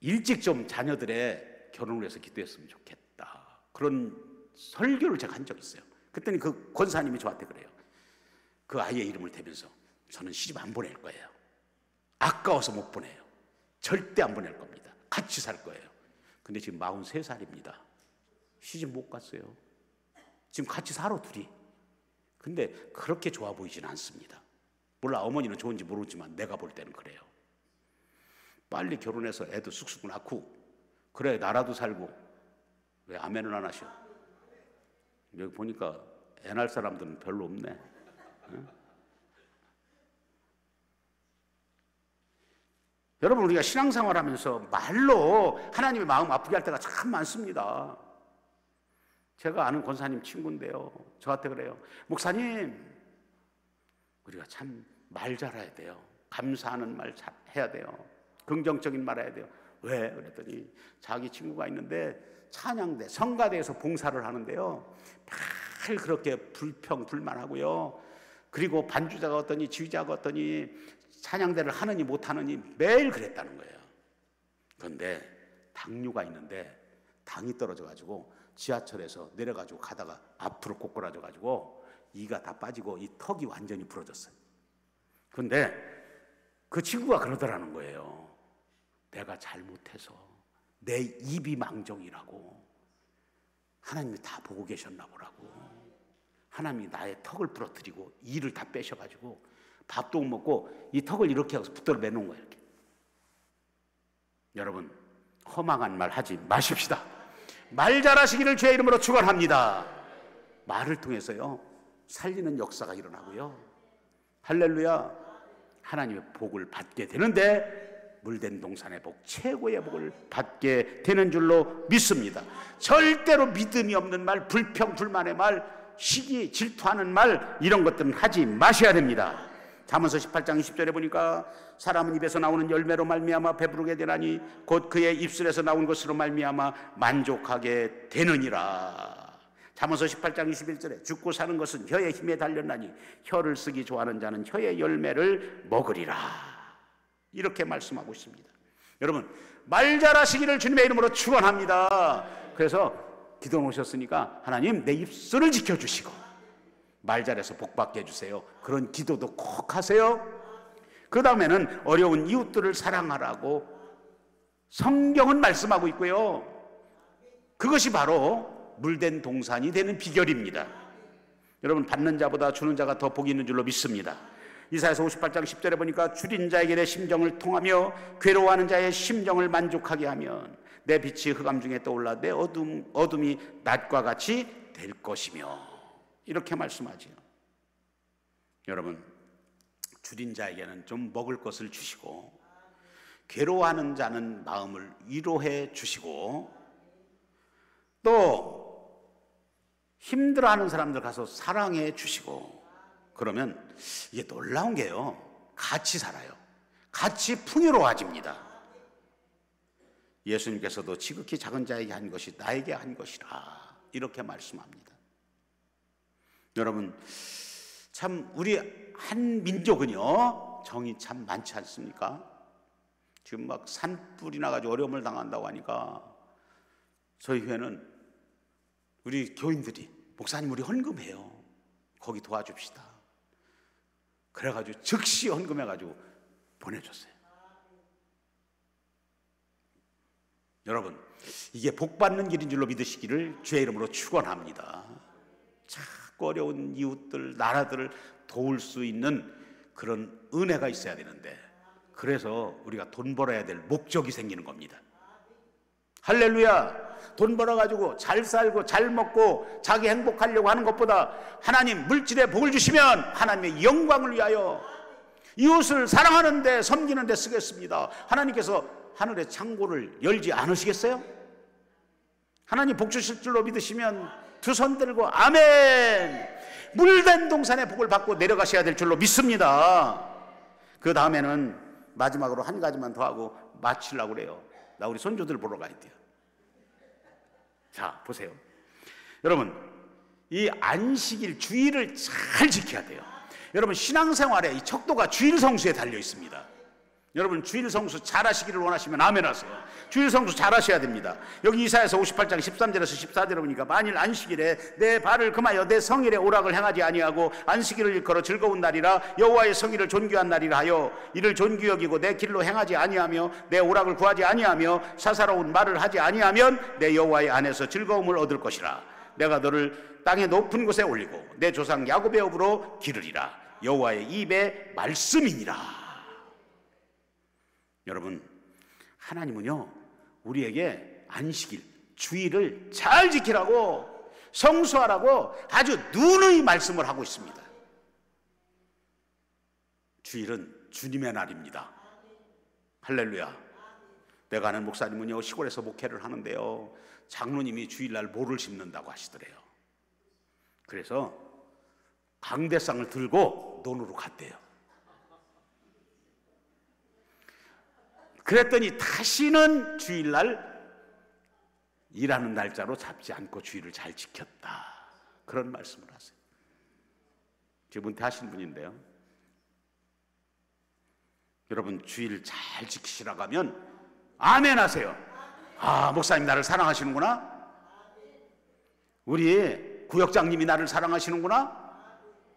일찍 좀 자녀들의 결혼을 해서 기도했으면 좋겠다. 그런 설교를 제가 한 적이 있어요. 그랬더니 그 권사님이 저한테 그래요. 그 아이의 이름을 대면서 저는 시집 안 보낼 거예요. 아까워서 못 보내요. 절대 안 보낼 겁니다. 같이 살 거예요. 근데 지금 43살입니다. 시집 못 갔어요. 지금 같이 살아 둘이. 근데 그렇게 좋아 보이진 않습니다. 몰라, 어머니는 좋은지 모르지만 내가 볼 때는 그래요. 빨리 결혼해서 애도 쑥쑥 낳고 그래 나라도 살고. 왜 아멘을 안 하셔? 여기 보니까 애 낳을 사람들은 별로 없네. 응? 여러분, 우리가 신앙생활하면서 말로 하나님의 마음 아프게 할 때가 참 많습니다. 제가 아는 권사님 친구인데요, 저한테 그래요. 목사님, 우리가 참 말 잘해야 돼요. 감사하는 말 잘 해야 돼요. 긍정적인 말 해야 돼요. 왜? 그랬더니 자기 친구가 있는데 찬양대, 성가대에서 봉사를 하는데요, 늘 그렇게 불평불만하고요. 그리고 반주자가 어떠니 지휘자가 어떠니 찬양대를 하느니 못하느니 매일 그랬다는 거예요. 그런데 당뇨가 있는데 당이 떨어져가지고 지하철에서 내려가지고 가다가 앞으로 꼬꾸라져가지고 이가 다 빠지고 이 턱이 완전히 부러졌어요. 그런데 그 친구가 그러더라는 거예요. 내가 잘못해서 내 입이 망정이라고 하나님이 다 보고 계셨나 보라고. 하나님이 나의 턱을 부러뜨리고 이를 다 빼셔가지고 밥도 못 먹고 이 턱을 이렇게 하고 붙들어 매놓은 거예요. 이렇게. 여러분, 허망한 말 하지 마십시다. 말 잘하시기를 주의 이름으로 축원합니다. 말을 통해서요 살리는 역사가 일어나고요, 할렐루야, 하나님의 복을 받게 되는데 물된 동산의 복, 최고의 복을 받게 되는 줄로 믿습니다. 절대로 믿음이 없는 말, 불평불만의 말, 시기 질투하는 말, 이런 것들은 하지 마셔야 됩니다. 잠언서 18장 20절에 보니까 사람은 입에서 나오는 열매로 말미암아 배부르게 되나니 곧 그의 입술에서 나온 것으로 말미암아 만족하게 되느니라. 잠언서 18장 21절에 죽고 사는 것은 혀의 힘에 달렸나니 혀를 쓰기 좋아하는 자는 혀의 열매를 먹으리라. 이렇게 말씀하고 있습니다. 여러분, 말 잘하시기를 주님의 이름으로 축원합니다. 그래서 기도 오셨으니까 하나님 내 입술을 지켜주시고 말 잘해서 복 받게 해주세요. 그런 기도도 꼭 하세요. 그 다음에는 어려운 이웃들을 사랑하라고 성경은 말씀하고 있고요. 그것이 바로 물된 동산이 되는 비결입니다. 여러분, 받는 자보다 주는 자가 더 복이 있는 줄로 믿습니다. 이사야서 58장 10절에 보니까 줄인 자에게 내 심정을 통하며 괴로워하는 자의 심정을 만족하게 하면 내 빛이 흑암 중에 떠올라 내 어둠이 낮과 같이 될 것이며, 이렇게 말씀하지요. 여러분, 줄인 자에게는 좀 먹을 것을 주시고, 괴로워하는 자는 마음을 위로해 주시고, 또 힘들어하는 사람들 가서 사랑해 주시고, 그러면 이게 놀라운 게요, 같이 살아요. 같이 풍요로워집니다. 예수님께서도 지극히 작은 자에게 한 것이 나에게 한 것이라, 이렇게 말씀합니다. 여러분, 참 우리 한 민족은요, 정이 참 많지 않습니까? 지금 막 산불이 나가지고 어려움을 당한다고 하니까 저희 교회는 우리 교인들이, 목사님 우리 헌금해요, 거기 도와줍시다, 그래가지고 즉시 헌금해가지고 보내줬어요. 여러분, 이게 복받는 길인 줄로 믿으시기를 주의 이름으로 축원합니다. 자꾸 어려운 이웃들, 나라들을 도울 수 있는 그런 은혜가 있어야 되는데, 그래서 우리가 돈 벌어야 될 목적이 생기는 겁니다. 할렐루야. 돈 벌어가지고 잘 살고 잘 먹고 자기 행복하려고 하는 것보다 하나님 물질의 복을 주시면 하나님의 영광을 위하여 이웃을 사랑하는 데, 섬기는 데 쓰겠습니다. 하나님께서 하늘의 창고를 열지 않으시겠어요? 하나님 복 주실 줄로 믿으시면 두 손 들고 아멘, 물된 동산의 복을 받고 내려가셔야 될 줄로 믿습니다. 그 다음에는 마지막으로 한 가지만 더 하고 마치려고 그래요. 나 우리 손주들 보러 가야 돼요. 자, 보세요. 여러분, 이 안식일 주일을 잘 지켜야 돼요. 여러분, 신앙생활에 이 척도가 주일 성수에 달려 있습니다. 여러분, 주일 성수 잘 하시기를 원하시면 아멘 하세요. 주일 성수 잘 하셔야 됩니다. 여기 이사야서 58장 13절에서 14절에 보니까 만일 안식일에 내 발을 금하여 내 성일의 오락을 행하지 아니하고 안식일을 일컬어 즐거운 날이라 여호와의 성일을 존귀한 날이라 하여 이를 존귀 여기고 내 길로 행하지 아니하며 내 오락을 구하지 아니하며 사사로운 말을 하지 아니하면 내 여호와의 안에서 즐거움을 얻을 것이라. 내가 너를 땅의 높은 곳에 올리고 내 조상 야곱의 업으로 기르리라. 여호와의 입의 말씀이니라. 여러분, 하나님은요, 우리에게 안식일, 주일을 잘 지키라고, 성수하라고 아주 누누이 말씀을 하고 있습니다. 주일은 주님의 날입니다. 할렐루야. 내가 아는 목사님은요, 시골에서 목회를 하는데요, 장로님이 주일날 모를 심는다고 하시더래요. 그래서 강대상을 들고 논으로 갔대요. 그랬더니 다시는 주일날 일하는 날짜로 잡지 않고 주일을 잘 지켰다, 그런 말씀을 하세요. 지금 은퇴하신 분인데요, 여러분 주일 잘 지키시라고 하면 아멘 하세요. 아, 목사님 나를 사랑하시는구나, 우리 구역장님이 나를 사랑하시는구나,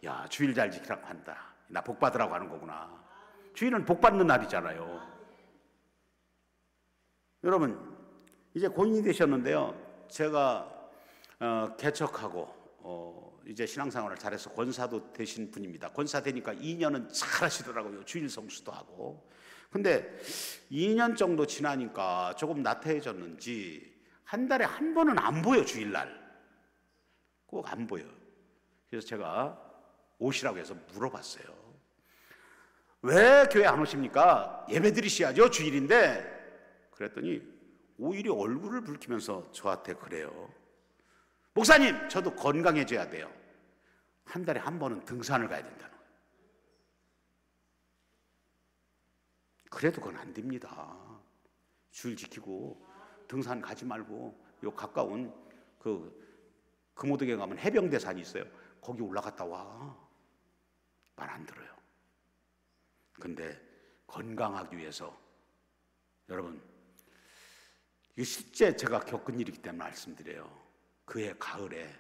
야, 주일 잘 지키라고 한다, 나 복 받으라고 하는 거구나. 주일은 복 받는 날이잖아요. 여러분, 이제 고인이 되셨는데요, 제가 개척하고 이제 신앙생활을 잘해서 권사도 되신 분입니다. 권사 되니까 2년은 잘 하시더라고요. 주일 성수도 하고. 근데 2년 정도 지나니까 조금 나태해졌는지 한 달에 한 번은 안 보여. 주일날 꼭 안 보여. 그래서 제가 오시라고 해서 물어봤어요. 왜 교회 안 오십니까? 예배 드리셔야죠, 주일인데. 그랬더니 오히려 얼굴을 붉히면서 저한테 그래요. 목사님, 저도 건강해져야 돼요. 한 달에 한 번은 등산을 가야 된다는 거예요. 그래도 그건 안 됩니다. 주일 지키고 등산 가지 말고 요 가까운 그 금오덕에 가면 해병대산이 있어요. 거기 올라갔다 와. 말 안 들어요. 근데 건강하기 위해서, 여러분, 이거 실제 제가 겪은 일이기 때문에 말씀드려요. 그해 가을에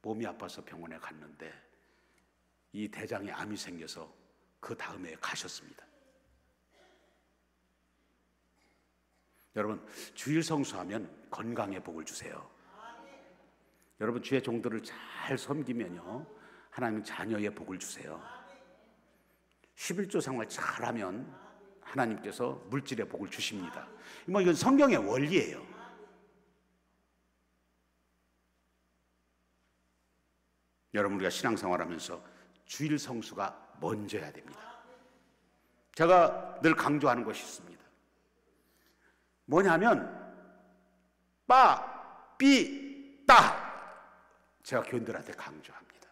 몸이 아파서 병원에 갔는데 이 대장에 암이 생겨서 그 다음에 가셨습니다. 여러분, 주일 성수하면 건강의 복을 주세요. 여러분, 주의 종들을 잘 섬기면요, 하나님 자녀의 복을 주세요. 11조 생활 잘하면 하나님께서 물질의 복을 주십니다. 이건 성경의 원리예요. 여러분, 우리가 신앙생활하면서 주일 성수가 먼저야 됩니다. 제가 늘 강조하는 것이 있습니다. 뭐냐면 빠, 삐, 따. 제가 교인들한테 강조합니다.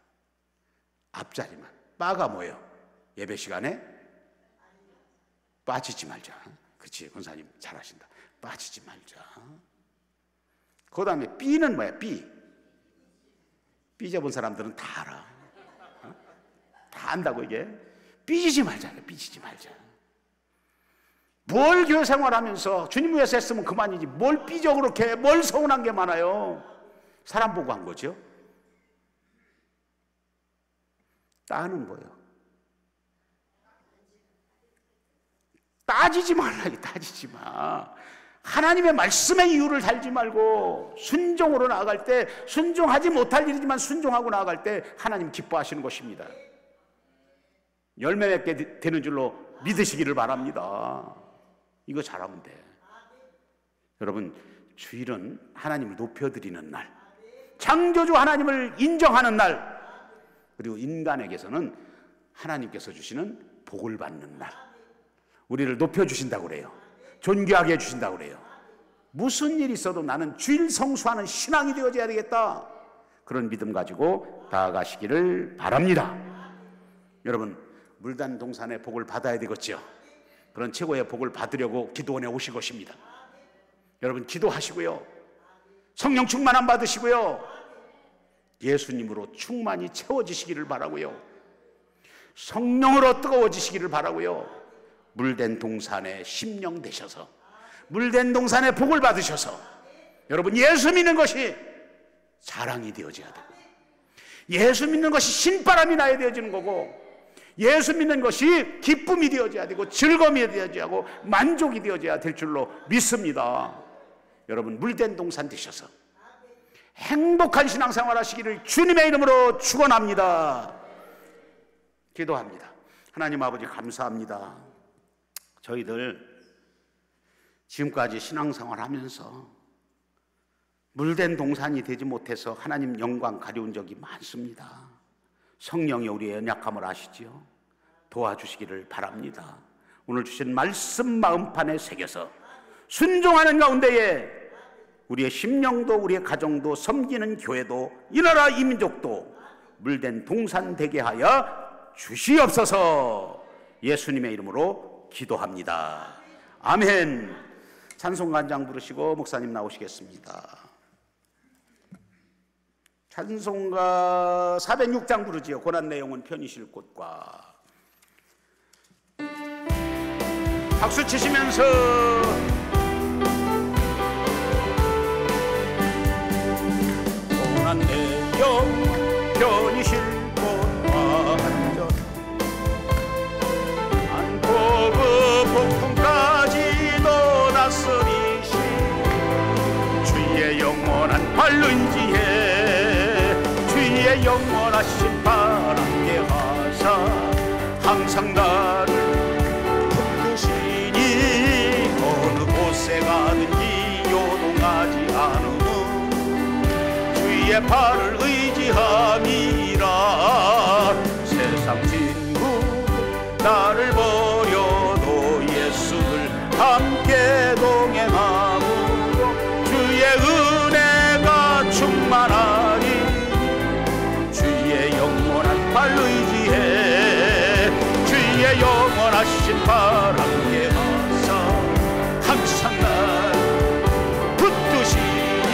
앞자리만. 빠가 뭐예요? 예배 시간에 빠지지 말자. 그치, 권사님 잘하신다. 빠지지 말자. 그 다음에 삐는 뭐야? 삐. 삐져본 사람들은 다 알아. 다 안다고. 이게 삐지지 말자. 삐지지 말자. 뭘 교회 생활하면서 주님 위해서 했으면 그만이지 뭘 삐져 그렇게, 뭘 서운한 게 많아요. 사람 보고 한 거죠. 따는 뭐예요? 따지지 말라. 따지지 마. 하나님의 말씀의 이유를 달지 말고 순종으로 나아갈 때, 순종하지 못할 일이지만 순종하고 나아갈 때 하나님 기뻐하시는 것입니다. 열매 맺게 되는 줄로 믿으시기를 바랍니다. 이거 잘하면 돼. 여러분, 주일은 하나님을 높여드리는 날, 창조주 하나님을 인정하는 날, 그리고 인간에게서는 하나님께서 주시는 복을 받는 날. 우리를 높여주신다고 그래요. 존귀하게 해주신다고 그래요. 무슨 일이 있어도 나는 주일 성수하는 신앙이 되어져야 되겠다. 그런 믿음 가지고 나아가시기를 바랍니다. 여러분, 물단 동산의 복을 받아야 되겠죠. 그런 최고의 복을 받으려고 기도원에 오실 것입니다. 여러분, 기도하시고요, 성령 충만함 받으시고요, 예수님으로 충만히 채워지시기를 바라고요, 성령으로 뜨거워지시기를 바라고요, 물된 동산에 심령 되셔서 물된 동산에 복을 받으셔서 여러분, 예수 믿는 것이 자랑이 되어져야 되고, 예수 믿는 것이 신바람이 나야 되어지는 거고, 예수 믿는 것이 기쁨이 되어져야 되고 즐거움이 되어져야 하고 만족이 되어져야 될 줄로 믿습니다. 여러분, 물된 동산 되셔서 행복한 신앙생활 하시기를 주님의 이름으로 축원합니다. 기도합니다. 하나님 아버지, 감사합니다. 저희들 지금까지 신앙생활 하면서 물된 동산이 되지 못해서 하나님 영광 가려운 적이 많습니다. 성령이 우리의 연약함을 아시지요. 도와주시기를 바랍니다. 오늘 주신 말씀 마음판에 새겨서 순종하는 가운데에 우리의 심령도 우리의 가정도 섬기는 교회도 이 나라 이 민족도 물된 동산 되게 하여 주시옵소서. 예수님의 이름으로 기도합니다. 아멘. 찬송간장 부르시고 목사님 나오시겠습니다. 찬송가 406장 부르지요. 고난 내용은 편히 쉴 곳과. 박수 치시면서 고난 내용은 편히 쉴 곳과 안전 않고 그 폭풍까지도 다스리신 주의 영원한 발른지에 주의 영원하신 바람에 하사 항상 나를 붙드시니 어느 곳에 가든지 요동하지 않으면 주의 발을 의지함이라. 세상 친구 나를 버려도 예수를 함께 동행함으로 주의 은혜가 충만하니 주의 영원한 발 의지해 주의 영원하신 발 함께 하사 항상 날 붙드시니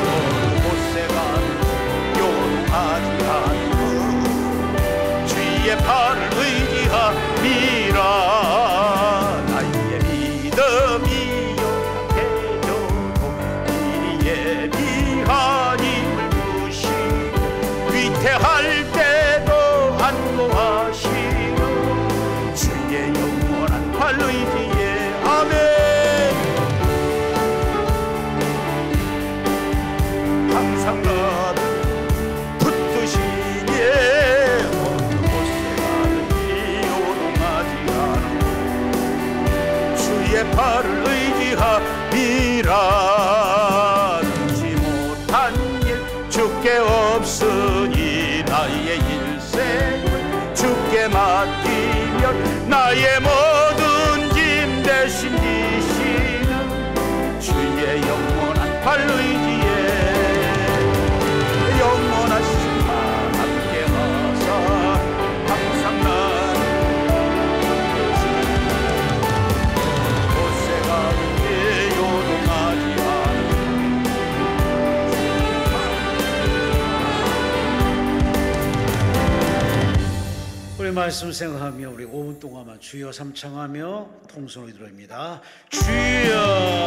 어느 곳에 가든지 요동하지 않고 주의 발을 의지함이라. 나의 믿음이 약해져도 이리 예비한 힘을 주시고 위태할 때도 안 부활 의지에 영원하신 만 함께하사 항상 나를 곳에 가는데 요동하지 않는 우리 말씀 생각하며 우리 5분 동안만 주여 삼창하며 통성으로 기도합니다. 주여